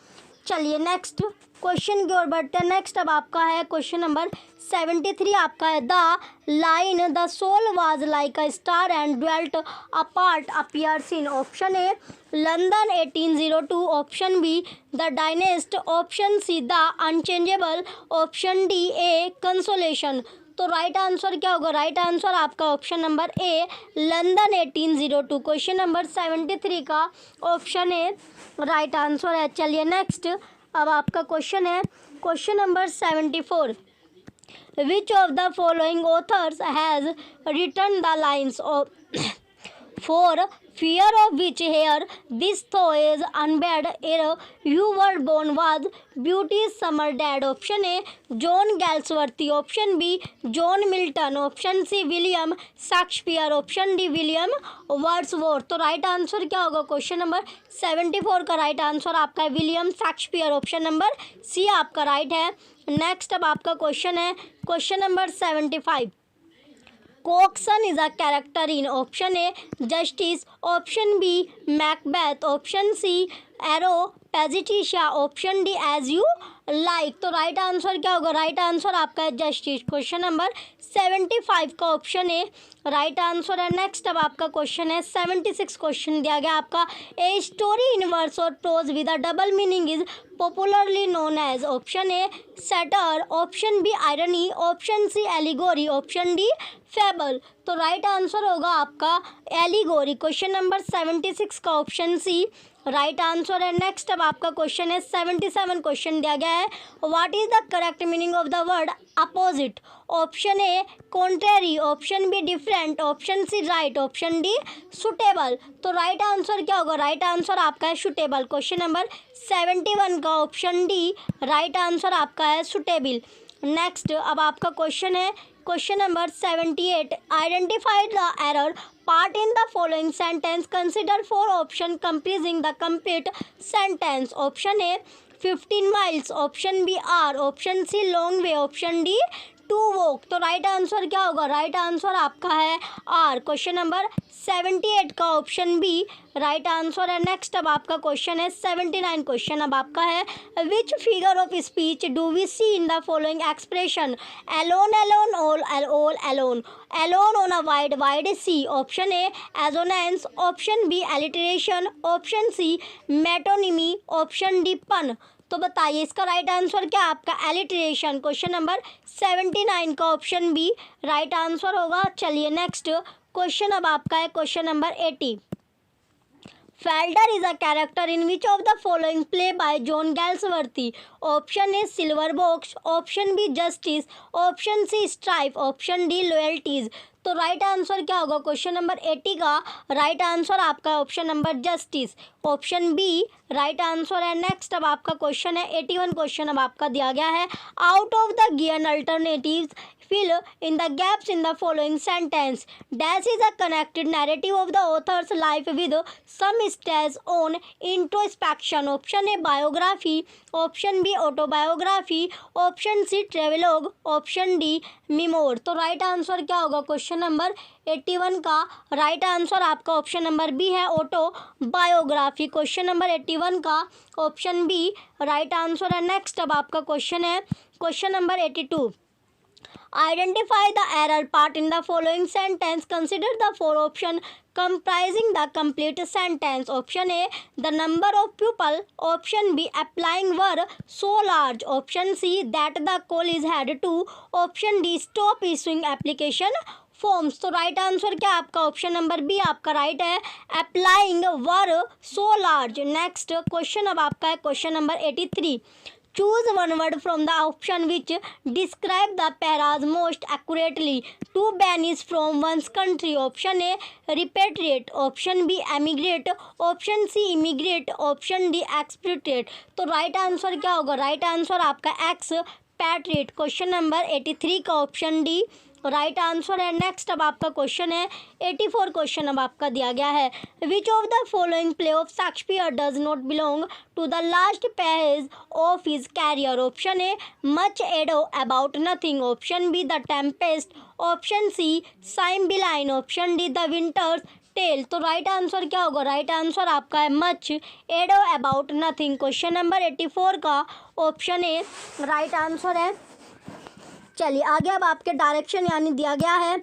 चलिए नेक्स्ट क्वेश्चन की ओर बढ़ते हैं. नेक्स्ट अब आपका है क्वेश्चन नंबर 73 आपका है. The line the soul was like a star and dwelt apart appears in. Option A London 1802. Option B the dynasts. Option C the unchangeable. Option D a consolation. तो राइट आंसर क्या होगा? राइट आंसर आपका option number A London 1802. Question number 73 का ऑप्शन ए राइट आंसर है. चलिए नेक्स्ट अब आपका क्वेश्चन है question number 74. Which of the following authors has written the lines of for fear of which here this though is unbad ere you were born was beauty's summer dad. Option A John Galsworthy. Option B John Milton. Option C William Shakespeare. Option D William Wordsworth. तो राइट आंसर क्या होगा? क्वेश्चन नंबर 74 का राइट आंसर आपका है William Shakespeare. Option number C आपका राइट है. नेक्स्ट अब आपका क्वेश्चन है question number 75. Coxswain is a character in option A Justice. Option B Macbeth. Option C Aeropagita. Option D As You Like. तो राइट आंसर क्या होगा? राइट आंसर आपका है जस्टिस. क्वेश्चन नंबर 75 का ऑप्शन ए राइट आंसर है. नेक्स्ट अब आपका क्वेश्चन है 76 क्वेश्चन दिया गया आपका. ए स्टोरी इन वर्स और prose with a double meaning is popularly known as. Option A satire. Option B irony. Option C allegory. Option D fable. तो राइट आंसर होगा आपका एलिगोरी. क्वेश्चन नंबर 76 का ऑप्शन सी राइट आंसर है. नेक्स्ट अब आपका क्वेश्चन है 77 क्वेश्चन दिया गया है. What is the correct meaning of the word opposite? Option A contrary. Option B different. Option C right. Option D suitable. तो राइट आंसर क्या होगा? राइट आंसर आपका है सुटेबल. क्वेश्चन नंबर 71 का ऑप्शन डी राइट आंसर आपका है सुटेबल. नेक्स्ट अब आपका क्वेश्चन है question number 78. Identify the error part in the following sentence. Consider 4 option comprising the complete sentence. Option A 15 miles. Option B are. Option C long way. Option D to walk. तो राइट आंसर क्या होगा? राइट आंसर आपका है आर. क्वेश्चन नंबर 78 का ऑप्शन बी राइट आंसर है. नेक्स्ट अब आपका क्वेश्चन है 79 क्वेश्चन अब आपका है. Which figure of speech do we see in the following expression? Alone alone all alone. Alone on a wide wide sea. Option A assonance. Option B alliteration. Option C metonymy. Option D pun. तो बताइए इसका राइट आंसर क्या आपका? एलिटरेशन. क्वेश्चन नंबर 79 का ऑप्शन बी राइट आंसर होगा. चलिए नेक्स्ट क्वेश्चन अब आपका है question number 80. Felder is a character in which of the following play by John Galsworthy? Option A Silver Box. Option B Justice. Option C Strife. Option D Loyalties. तो राइट आंसर क्या होगा? क्वेश्चन नंबर 80 का राइट आंसर आपका option number justice. Option B right answer है. नेक्स्ट अब आपका क्वेश्चन है 81 क्वेश्चन अब आपका दिया गया है. Out of the given alternatives fill in the gaps in the following sentence. Dash is a connected narrative of the author's life with some stage on introspection. Option A biography. Option B autobiography. Option C travelogue. Option D memoir. तो राइट आंसर क्या होगा? क्वेश्चन नंबर 81 का राइट आंसर आपका ऑप्शन नंबर बी है ऑटोबायोग्राफी. क्वेश्चन नंबर 81 का ऑप्शन बी राइट आंसर है. नेक्स्ट अब आपका क्वेश्चन है question number 82. Identify the error part in the following sentence. Consider the four options comprising the complete sentence. Option A, the number of people. Option B, applying were so large. Option C, that the call is had to. Option D, stop issuing application forms. तो राइट आंसर क्या आपका ऑप्शन नंबर बी आपका राइट है, अप्लाइंग वर सो लार्ज. नेक्स्ट क्वेश्चन अब आपका है question number 83. Choose one word from the option which describe the paras most accurately. To banish from one's country. Option A, repatriate. Option B, emigrate. Option C, immigrate. Option D, expatriate. तो राइट आंसर क्या होगा? राइट आंसर आपका एक्सपैट्रिएट. क्वेश्चन नंबर 83 का ऑप्शन डी राइट आंसर है. नेक्स्ट अब आपका क्वेश्चन है 84. क्वेश्चन अब आपका दिया गया है, which of the following play of Shakespeare does not belong to the last page of his career. Option A, much ado about nothing. Option B, the tempest. Option C, Cymbeline. Option D, the winter's tale. तो राइट आंसर क्या होगा? राइट आंसर आपका है much ado about nothing. Question number 84 का ऑप्शन ए राइट आंसर है. चलिए आगे अब आपके डायरेक्शन यानी दिया गया है,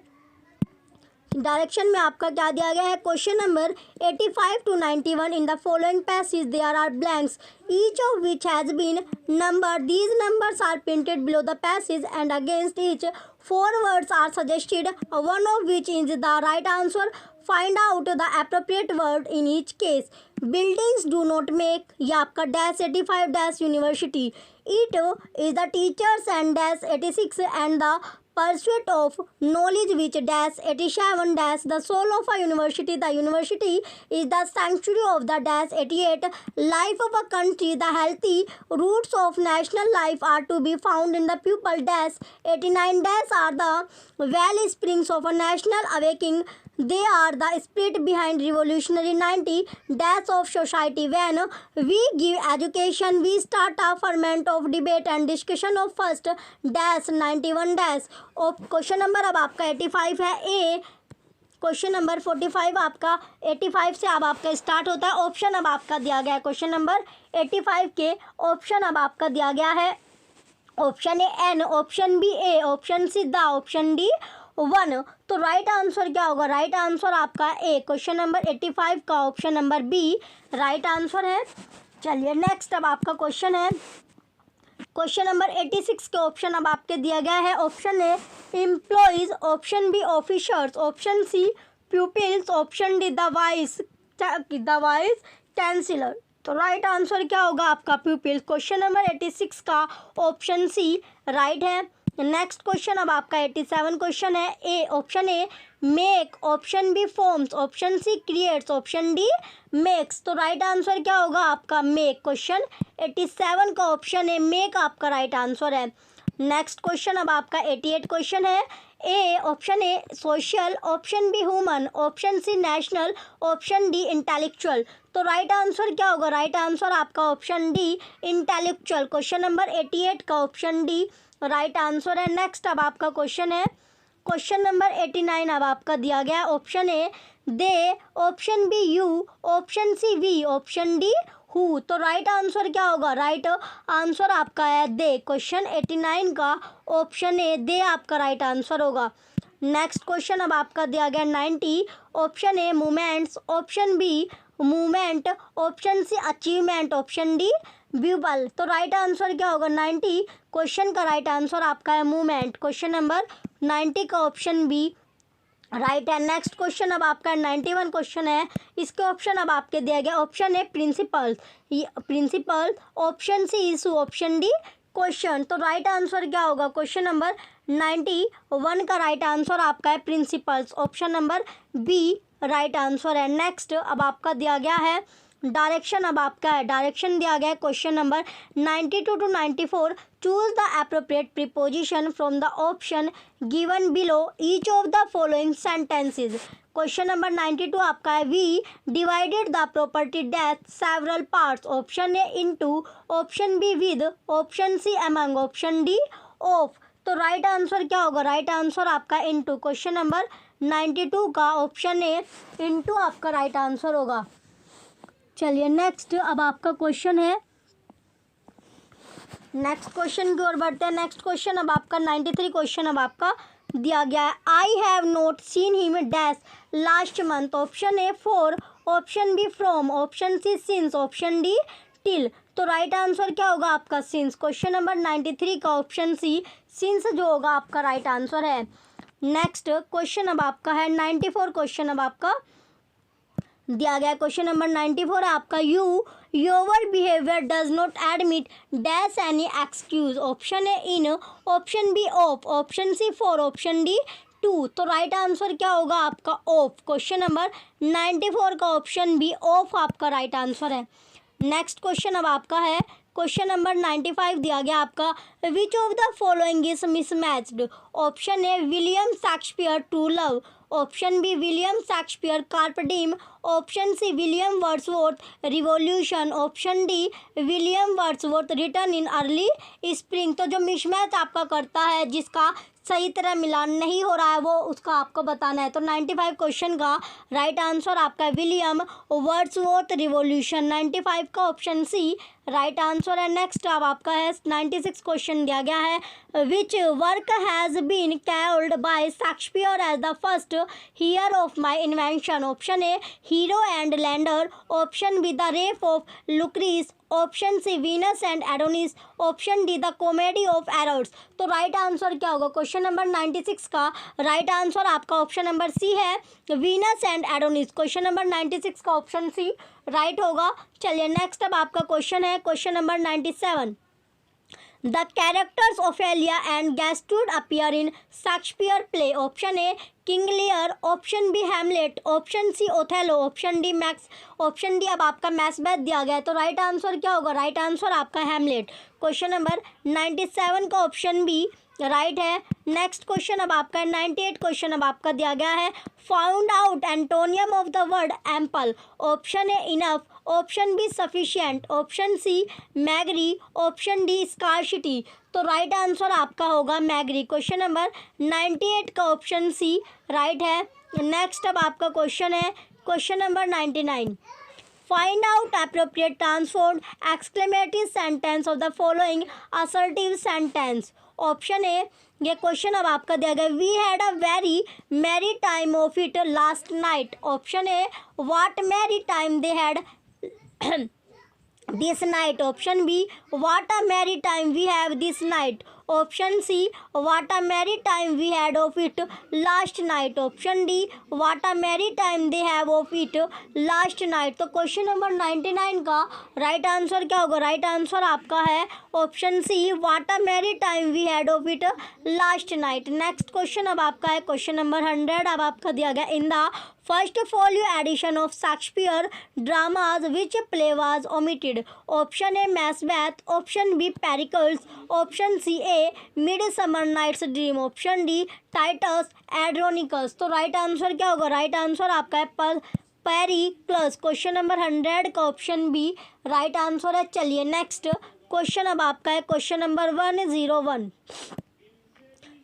डायरेक्शन में आपका क्या दिया गया है? Question number 85 to 91. In the following passage there are blanks each of which has been numbered. These numbers are printed below the passage and against each 4 words are suggested, one of which is the right answer. Find out the appropriate word in each case. Buildings do not make ये आपका dash 85 dash university. It is the teachers and dash 86 and the pursuit of knowledge which dash 87 dash the soul of a university. The university is the sanctuary of the dash 88 life of a country. The healthy roots of national life are to be found in the pupil dash 89 dash are the well springs of a national awakening. They are the spirit behind revolutionary 90 dash of society. When we give education, we start a ferment of debate and discussion of first dash 91 dash. Question number अब आपका 85 है ए. क्वेश्चन नंबर 45 आपका 85 से अब आपका स्टार्ट होता है. ऑप्शन अब आपका दिया गया है क्वेश्चन नंबर 85 के ऑप्शन अब आपका दिया गया है. Option A an, option B A, option C the, option D 1. तो राइट आंसर क्या होगा? राइट आंसर आपका ए. क्वेश्चन नंबर 85 का option number B right answer है. चलिए नेक्स्ट अब आपका क्वेश्चन है क्वेश्चन नंबर 86 के ऑप्शन अब आपके दिया गया है. Option A employees, option B officers, option C pupils, option D the vice chancellor. तो राइट आंसर क्या होगा आपका? प्यूपिल्स. क्वेश्चन नंबर 86 का ऑप्शन सी राइट है. नेक्स्ट क्वेश्चन अब आपका 87 क्वेश्चन है A. Option A make, option B forms, option C creates, option D makes. तो राइट आंसर क्या होगा आपका? मेक. क्वेश्चन 87 का ऑप्शन ए मेक आपका राइट आंसर है. नेक्स्ट क्वेश्चन अब आपका 88 क्वेश्चन है A. Option A social, option B human, option C national, option D intellectual. तो राइट आंसर क्या होगा? राइट आंसर आपका option D intellectual. Question number 88 का ऑप्शन डी राइट आंसर है. नेक्स्ट अब आपका क्वेश्चन है क्वेश्चन नंबर 89 अब आपका दिया गया. Option A they, option B you, option C we, option D who. तो राइट आंसर क्या होगा? राइट आंसर आपका है दे. क्वेश्चन 89 का ऑप्शन ए दे आपका राइट आंसर होगा. नेक्स्ट क्वेश्चन अब आपका दिया गया 90. Option A movements, option B movement, option C achievement, option D ब्यूबल. तो राइट आंसर क्या होगा? 90 क्वेश्चन का राइट आंसर आपका है मूवमेंट. क्वेश्चन नंबर 90 का ऑप्शन बी राइट है. नेक्स्ट क्वेश्चन अब आपका 91 क्वेश्चन है. इसके ऑप्शन अब आपके दिया गया. Option A principle, option C issue, option D question. तो राइट आंसर क्या होगा? क्वेश्चन नंबर 91 का राइट आंसर आपका है principles. Option number B right answer है. नेक्स्ट अब आपका दिया गया है डायरेक्शन. अब आपका है डायरेक्शन दिया गया है question number 92 to 94. Choose the appropriate preposition from the option given below each of the following sentences. Question number 92 आपका है we divided the property dash several parts. Option A into, option B with, option C among, option D of. तो राइट आंसर क्या होगा? राइट आंसर आपका इनटू. क्वेश्चन नंबर 92 का ऑप्शन ए इनटू आपका राइट आंसर होगा. चलिए नेक्स्ट अब आपका क्वेश्चन है नेक्स्ट क्वेश्चन की ओर बढ़ते हैं। नेक्स्ट क्वेश्चन अब आपका 93 क्वेश्चन अब आपका दिया गया है। I have not seen him dash last month. Option A for, option B from, option C since, option D till. तो राइट आंसर क्या होगा आपका सिंस। क्वेश्चन नंबर 93 का ऑप्शन सी सिंस जो होगा आपका राइट आंसर है। नेक्स्ट क्वेश्चन अब आपका है 94 क्वेश्चन अब आपका दिया गया। क्वेश्चन नंबर 94 है आपका your behaviour does not admit dash any excuse. Option A in, option B of, option C for, option D to. तो राइट आंसर क्या होगा आपका ऑफ। क्वेश्चन नंबर 94 का ऑप्शन बी ऑफ आपका राइट आंसर है। नेक्स्ट क्वेश्चन अब आपका है क्वेश्चन नंबर 95 दिया गया आपका। Which of the following is mismatched. Option A William Shakespeare true love, option B William Shakespeare कार्pe diem, option C William Wordsworth revolution, option D William Wordsworth return in early spring. तो जो मिसमैच आपका करता है, जिसका सही तरह मिलान नहीं हो रहा है, वो उसका आपको बताना है। तो 95 क्वेश्चन का राइट आंसर आपका विलियम वर्ड्सवर्थ रिवॉल्यूशन, 95 का ऑप्शन सी राइट आंसर है। नेक्स्ट अब आपका है 96 क्वेश्चन दिया गया है। Which work has been called by Shakespeare as the first heir of my invention. Option A Hero and Leander, option B the rape of Lucrece, option C Venus and Adonis, option D the comedy of errors. तो राइट आंसर क्या होगा क्वेश्चन नंबर 96 का राइट आंसर आपका ऑप्शन नंबर सी है Venus and Adonis. Question number 96 का ऑप्शन सी राइट होगा। चलिए नेक्स्ट अब आपका क्वेश्चन है question number 97। The characters Ophelia and गैस्टूड appear in Shakespeare play. Option A King Lear, option B Hamlet, option C Othello, option D Max, option D अब आपका मैक्बेथ दिया गया है। तो राइट आंसर क्या होगा। राइट आंसर आपका हैमलेट। क्वेश्चन नंबर 97 का ऑप्शन बी राइट है। नेक्स्ट क्वेश्चन अब आपका 98 क्वेश्चन अब आपका दिया गया है। Found out antonym of the word ample. Option A enough, option B sufficient, option C meagre, option D scarcity. तो राइट आंसर आपका होगा मैगरी। क्वेश्चन नंबर 98 का ऑप्शन सी राइट है। नेक्स्ट अब आपका क्वेश्चन है question number 99। Find out appropriate transformed exclamatory sentence of the following assertive sentence. Option A ये क्वेश्चन अब आपका दिया गया। We had a very merry time of it last night. Option A what merry time they had this night, option B what a merry time we have this night, option C what a merry time we had of it last night, option D what a merry time they have of it last night। तो क्वेश्चन नंबर 99 का राइट आंसर क्या होगा। राइट आंसर आपका है option C what a merry time we had of it last night। Next question अब आपका है क्वेश्चन नंबर 100 अब आपका दिया गया। In the first folio edition of Shakespeare dramas which play was omitted। Option A Macbeth, option B Pericles, option C a midsummer nights dream, option D Titus Andronicus. तो राइट आंसर क्या होगा। राइट आंसर आपका है पेरिकल्स। क्वेश्चन नंबर 100 का ऑप्शन बी राइट आंसर है। चलिए नेक्स्ट क्वेश्चन अब आपका है question number 101।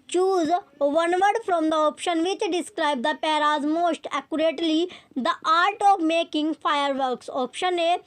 Choose one word from the option which describe the paras most accurately the art of making fireworks। Option A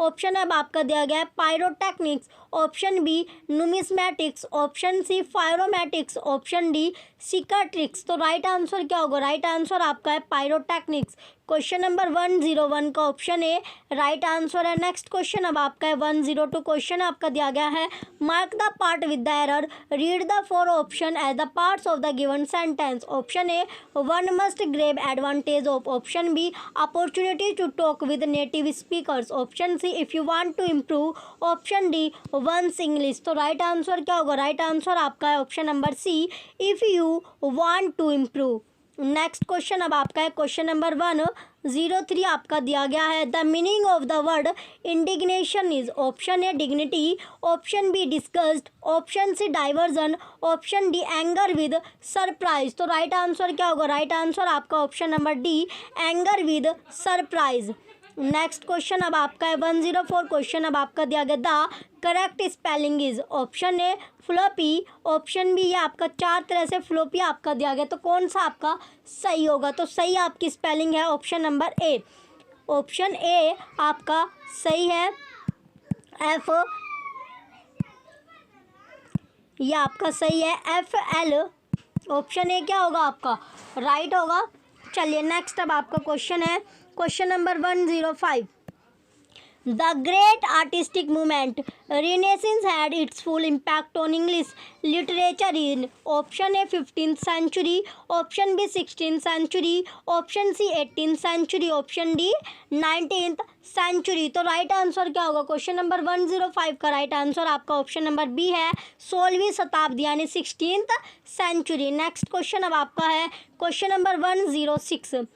option अब आपका दिया गया है pyrotechnics, option B numismatics, option C फायरोमेटिक्स, ऑप्शन डी सिकाट्रिक्स। तो राइट आंसर क्या होगा। राइट आंसर आपका है पायरोटेक्निक्स। क्वेश्चन नंबर 101 का ऑप्शन ए राइट आंसर है। नेक्स्ट क्वेश्चन अब आपका है 102 क्वेश्चन आपका दिया गया है। Mark the part with the error, read the four option as the parts of the given sentence. Option A one must grab advantage of, option B opportunity to talk with native speakers, option C if you want to improve, option D one's English. तो राइट आंसर क्या होगा। राइट आंसर आपका है option number C if you want to improve. Next question अब आपका है क्वेश्चन नंबर 103 आपका दिया गया है। The meaning of the word indignation is, option A dignity, option B disgust, option C diversion, option D anger with surprise. तो राइट आंसर क्या होगा। राइट आंसर आपका option number D anger with surprise. Next question अब आपका है 104 क्वेश्चन अब आपका दिया गया। The correct spelling is, option A floppy, option B ये आपका चार तरह से फ्लोपी आपका दिया गया। तो कौन सा आपका सही होगा। तो सही आपकी स्पेलिंग है option number A. Option A आपका सही है ये आपका सही है, FL। ऑप्शन ए क्या होगा आपका, राइट होगा। चलिए नेक्स्ट अब आपका क्वेश्चन है, question number 105। The great artistic movement Renaissance had its full impact on English literature in option A 15th century, option B 16th century, option C 18th century, option D 19th century। तो राइट आंसर क्या होगा, क्वेश्चन नंबर 105 का राइट आंसर आपका ऑप्शन नंबर बी है, 16वीं शताब्दी यानी 16th सेंचुरी। नेक्स्ट क्वेश्चन अब आपका है क्वेश्चन नंबर 106।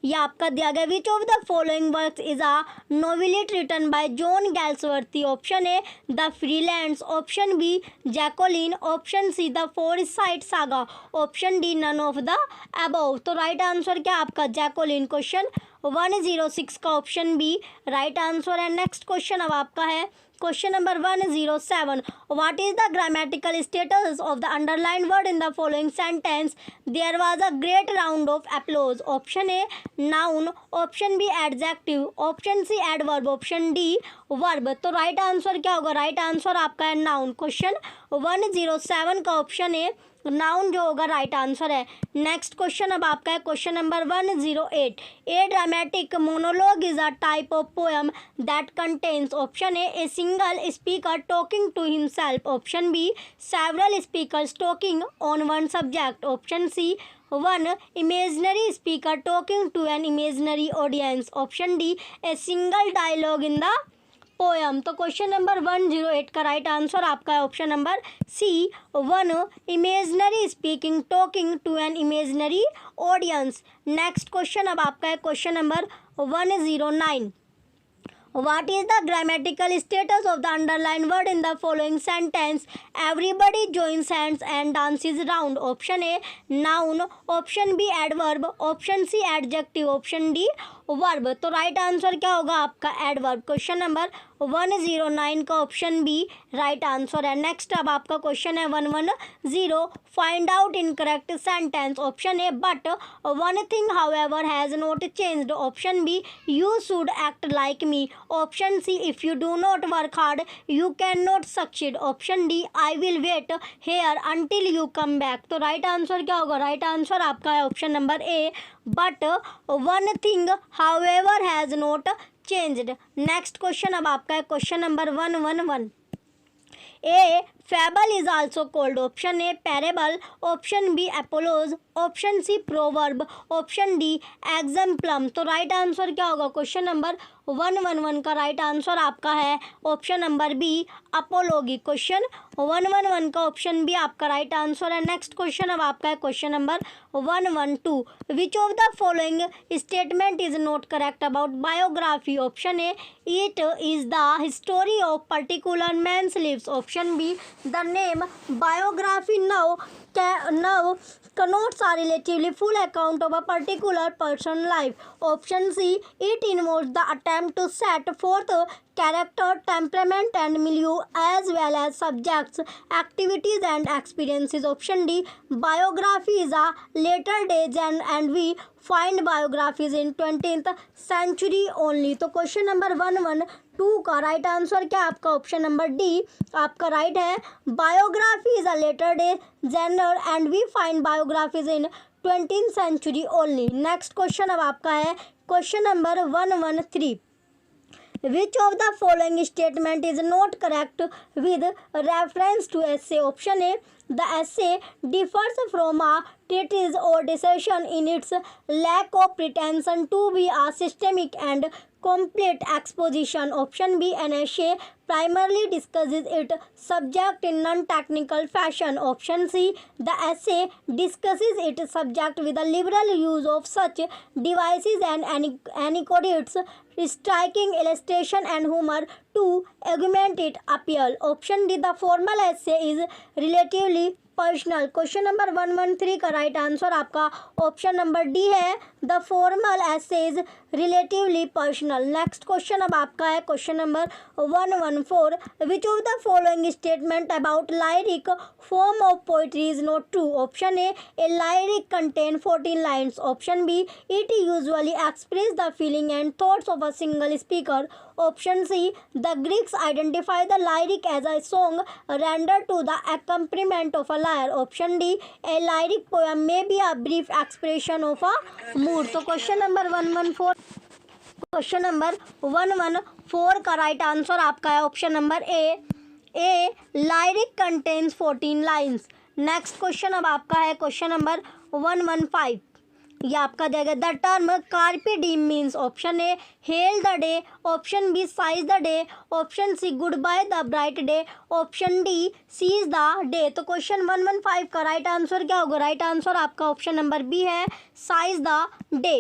ये आपका दिया गया, which of the following works is a novelette written by John Galsworthy. Option A the Freelands, option B Jocelyn, option C the Forsyte saga, option D none of the above. तो राइट आंसर क्या आपका जैकोलिन, क्वेश्चन 106 का ऑप्शन बी राइट आंसर है। नेक्स्ट क्वेश्चन अब आपका है question number 107। What is the grammatical status of the underline word in the following sentence, there was a great round of applause. Option A noun, option B adjective, option C adverb, option D verb. तो राइट आंसर क्या होगा, राइट आंसर आपका है नाउन, क्वेश्चन 107 का ऑप्शन ए नाउन जो होगा राइट आंसर है। नेक्स्ट क्वेश्चन अब आपका है question number 108। A dramatic monologue is a type of poem that contains, option A single speaker talking to himself, option B several speakers talking on one subject, option C one imaginary speaker talking to an imaginary audience, option D a single dialogue in the poem. तो क्वेश्चन नंबर 108 का राइट आंसर आपका है option number C, one imaginary speaking talking to an imaginary audience. Next question अब आपका है question number 109। What is the grammatical status of the underlined word in the following sentence? Everybody joins hands and dances round. Option A noun, option B adverb, option C adjective, option D verb. तो राइट आंसर क्या होगा आपका एडवर्ब, क्वेश्चन नंबर 109 का ऑप्शन बी राइट आंसर है। नेक्स्ट अब आपका क्वेश्चन है 110। Find out incorrect sentence. Option A but one thing however has not changed, option B you should act like me, option C if you do not work hard you can not succeed, option D I will wait here until you come back. तो राइट आंसर क्या होगा, राइट आंसर आपका है option number A but one thing however has not changed. Next question अब आपका है question number 111। A fable is also called, option A parable, option B apologue, option C proverb, option D exemplum. तो राइट आंसर क्या होगा, क्वेश्चन नंबर 111 का राइट आंसर आपका है option number B apology. Question 111 का ऑप्शन बी आपका राइट आंसर है। नेक्स्ट क्वेश्चन अब आपका है question number 112। Which of the following statement is not correct about biography, option A it is the history of particular man's lives, option B the name biography now connotes a relatively full account of a particular person's life, option C it involves the attempt to set forth character, temperament and milieu as well as subjects, activities and experiences, option D biography is a later day and we find biographies in 20th century only। तो क्वेश्चन नंबर 112 का राइट आंसर क्या आपका ऑप्शन नंबर डी आपका राइट है, biography is a later day genre and we find biographies in 20th century only. Next question अब आपका है question number 113। Which of the following statement is not correct with reference to essay? Option A the essay differs from a treatise or discussion in its lack of pretension to be a systemic and complete exposition. Option B an essay primarily discusses its subject in non-technical fashion. Option C the essay discusses its subject with a liberal use of such devices and anecdotes, striking illustration and humor to augment its appeal. Option D the formal essay is relatively personal. Question number 113 का राइट आंसर आपका ऑप्शन नंबर डी है, the formal essay is relatively personal. Next question अब आपका है question number 114। Which of the following statement about lyric form of poetry is not true, option A lyric contain 14 lines, option B it usually express the feeling and thoughts of a single speaker, option C the Greeks identify the lyric as a song rendered to the accompaniment of a lyre. Option D A lyric poem may be a brief expression of a mood. तो क्वेश्चन नंबर 114 का राइट आंसर आपका है option number A lyric contains 14 lines. Next question अब आपका है क्वेश्चन नंबर 115। ये आपका देगा the term carpe diem means option A hail the day, option B seize the day, option C goodbye the bright day, option D cease the day. तो क्वेश्चन 115 का राइट आंसर क्या होगा? राइट आंसर आपका ऑप्शन नंबर बी है seize the day.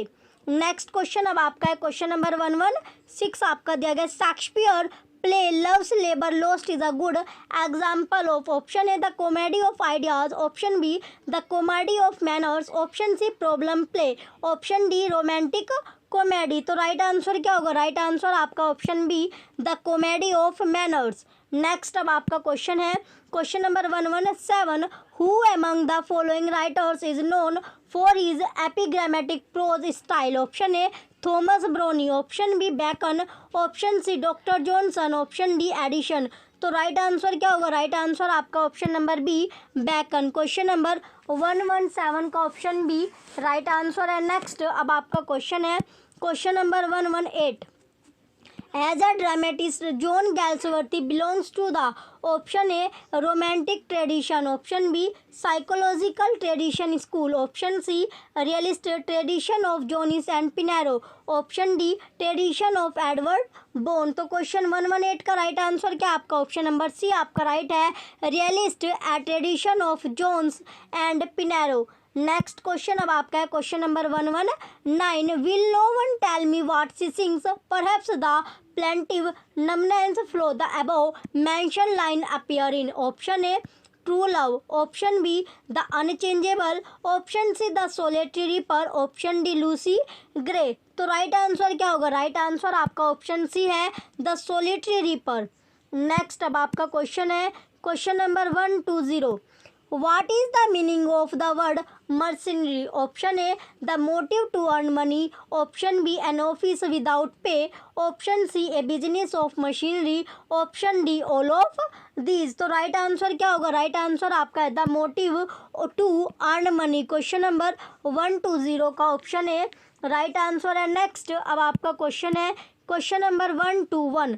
Next question अब आपका है क्वेश्चन नंबर 116 आपका दिया गया Shakespeare play Love's Labour Lost is a good example of option A the comedy of ideas, option B the comedy of manners, option C problem play, option D romantic comedy. तो राइट आंसर क्या होगा? राइट आंसर आपका option B the comedy of manners. Next अब आपका क्वेश्चन है question number 117 who among the following writers is known for his epigrammatic prose style, option A Thomas Browne, option B Bacon, option C doctor Johnson, option D Addison. तो राइट आंसर क्या होगा? राइट आंसर आपका option number B Bacon. Question number 117 का ऑप्शन बी राइट आंसर है। नेक्स्ट अब आपका क्वेश्चन है question number 118 as a dramatist John Galsworthy belongs to the option A romantic tradition, option B psychological tradition school, option C realist tradition of Jones and Pinero, option D tradition of Edward Bond. तो क्वेश्चन 118 का राइट आंसर क्या आपका? ऑप्शन नंबर सी आपका राइट है realist tradition of Jones and Pinero. Next question अब आपका है question number 119 will no one tell me what she sings perhaps the plaintive numbness flow the above mentioned line appear in option A true love, option B the unchangeable, option C the solitary reaper, option D Lucy Gray। तो राइट आंसर क्या होगा? राइट आंसर आपका ऑप्शन सी है द सोलिटरी रीपर। नेक्स्ट अब आपका क्वेश्चन है question number 120 What is the meaning of the word mercenary? Option A the motive to earn money, option B an office without pay, option C a business of machinery, option D all of these। तो राइट आंसर क्या होगा? राइट आंसर आपका है the motive to earn money. Question number 120 का ऑप्शन ए राइट आंसर है। नेक्स्ट अब आपका क्वेश्चन है question number 121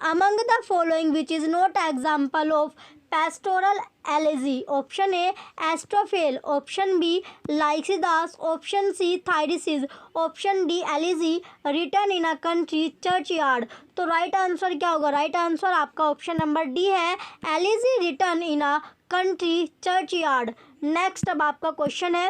among the following which is not example of pastoral elegy, option A astrophale, option B lycidas, option C thyresis, option D elegy written in a country churchyard। तो राइट आंसर क्या होगा? राइट आंसर आपका ऑप्शन नंबर डी है elegy written in a country churchyard। Next अब आपका क्वेश्चन है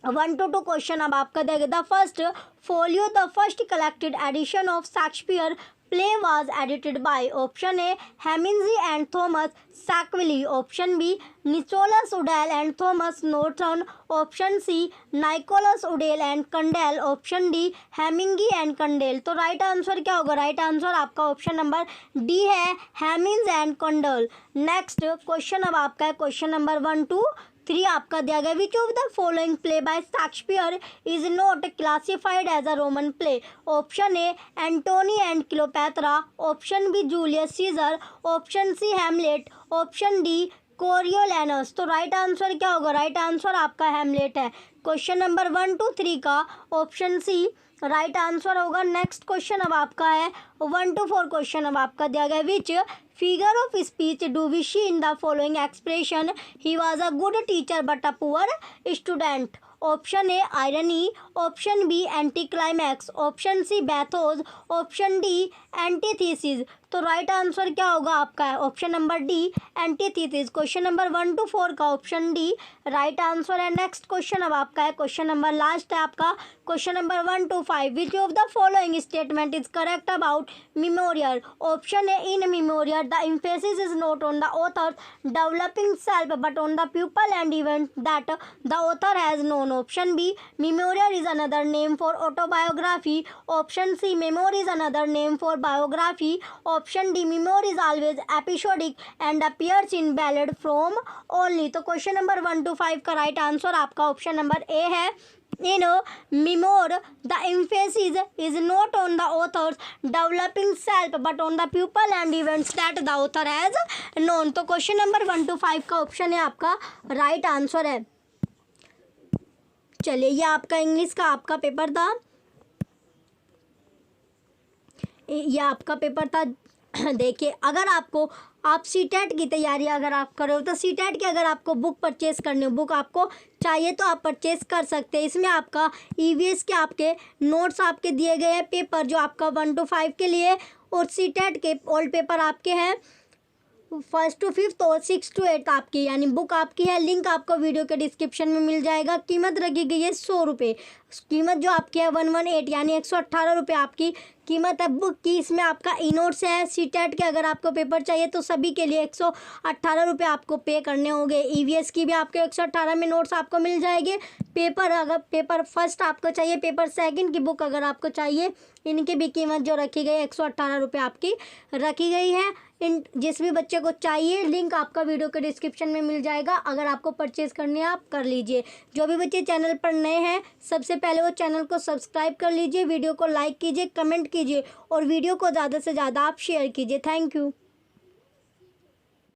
122 क्वेश्चन अब आपका देगा the first folio the first collected edition of Shakespeare play was edited by option A Hemingway and Thomas Sackville, option B Nicholas Udall and Thomas Norton, option C Nicholas Udall and Condell, option D Hemingway and Condell। तो राइट आंसर क्या होगा? राइट आंसर आपका ऑप्शन नंबर डी है Heminges and Condell. Next question अब आपका है क्वेश्चन नंबर 123 आपका दिया गया which of the following play by Shakespeare is not classified as a Roman play, option A Antony and Cleopatra, option B Julius Caesar, option C Hamlet, option D Coriolanus. तो राइट आंसर क्या होगा? राइट आंसर आपका हैमलेट है। क्वेश्चन नंबर 123 का ऑप्शन सी राइट आंसर होगा। नेक्स्ट क्वेश्चन अब आपका है 124 क्वेश्चन अब आपका दिया गया विच figure of speech do we see in the following expression he was a good teacher but a poor student, option A irony, option B anticlimax, option C bathos, option D antithesis. तो राइट आंसर क्या होगा आपका है? Option number D antithesis. Question number 124 का ऑप्शन डी राइट आंसर है। नेक्स्ट क्वेश्चन अब आपका है क्वेश्चन नंबर लास्ट है आपका question number 125 which of the following statement is correct about memorial, option A in memorial the emphasis is not on the author's developing self but on the people and events that the author has known, option B memorial is another name for autobiography, option C memory is another name for biography, option D memory is always episodic and appears in ballad form only। तो क्वेश्चन नंबर 125 का राइट आंसर आपका ऑप्शन नंबर ए है In a memoir, the emphasis is not on the author's developing self but on the people and events that the author has known. तो क्वेश्चन नंबर 1 to 5 का ऑप्शन है आपका राइट आंसर है। चलिए, ये आपका इंग्लिश का आपका पेपर था, ये आपका पेपर था। देखिए, अगर आपको आप सीटेट की तैयारी अगर आप कर रहे हो तो सीटेट की अगर आपको बुक परचेस करनी हो, बुक आपको चाहिए तो आप परचेस कर सकते हैं। इसमें आपका ईवीएस के आपके नोट्स आपके दिए गए हैं, पेपर जो आपका 1 to 5 के लिए, और सीटेट के ओल्ड पेपर आपके हैं 1st to 5th और 6th to 8th आपकी, यानी बुक आपकी है। लिंक आपको वीडियो के डिस्क्रिप्शन में मिल जाएगा। कीमत रखी गई है 100 रुपये। कीमत जो आपकी है 118 यानी 118 रुपये आपकी कीमत है बुक की। इसमें आपका ई नोट्स है। सीटेट के अगर आपको पेपर चाहिए तो सभी के लिए 118 रुपये आपको पे करने होंगे। ईवीएस की भी आपके 118 में नोट्स आपको मिल जाएंगे। पेपर अगर पेपर फर्स्ट आपको चाहिए, पेपर सेकंड की बुक अगर आपको चाहिए, इनकी भी कीमत जो रखी गई है 118 रुपये आपकी रखी गई है। इन जिस भी बच्चे को चाहिए, लिंक आपका वीडियो के डिस्क्रिप्शन में मिल जाएगा। अगर आपको परचेज़ करनी है आप कर लीजिए। जो भी बच्चे चैनल पर नए हैं, सबसे पहले वो चैनल को सब्सक्राइब कर लीजिए, वीडियो को लाइक कीजिए, कमेंट कीजिए और वीडियो को ज़्यादा से ज़्यादा आप शेयर कीजिए। Thank you.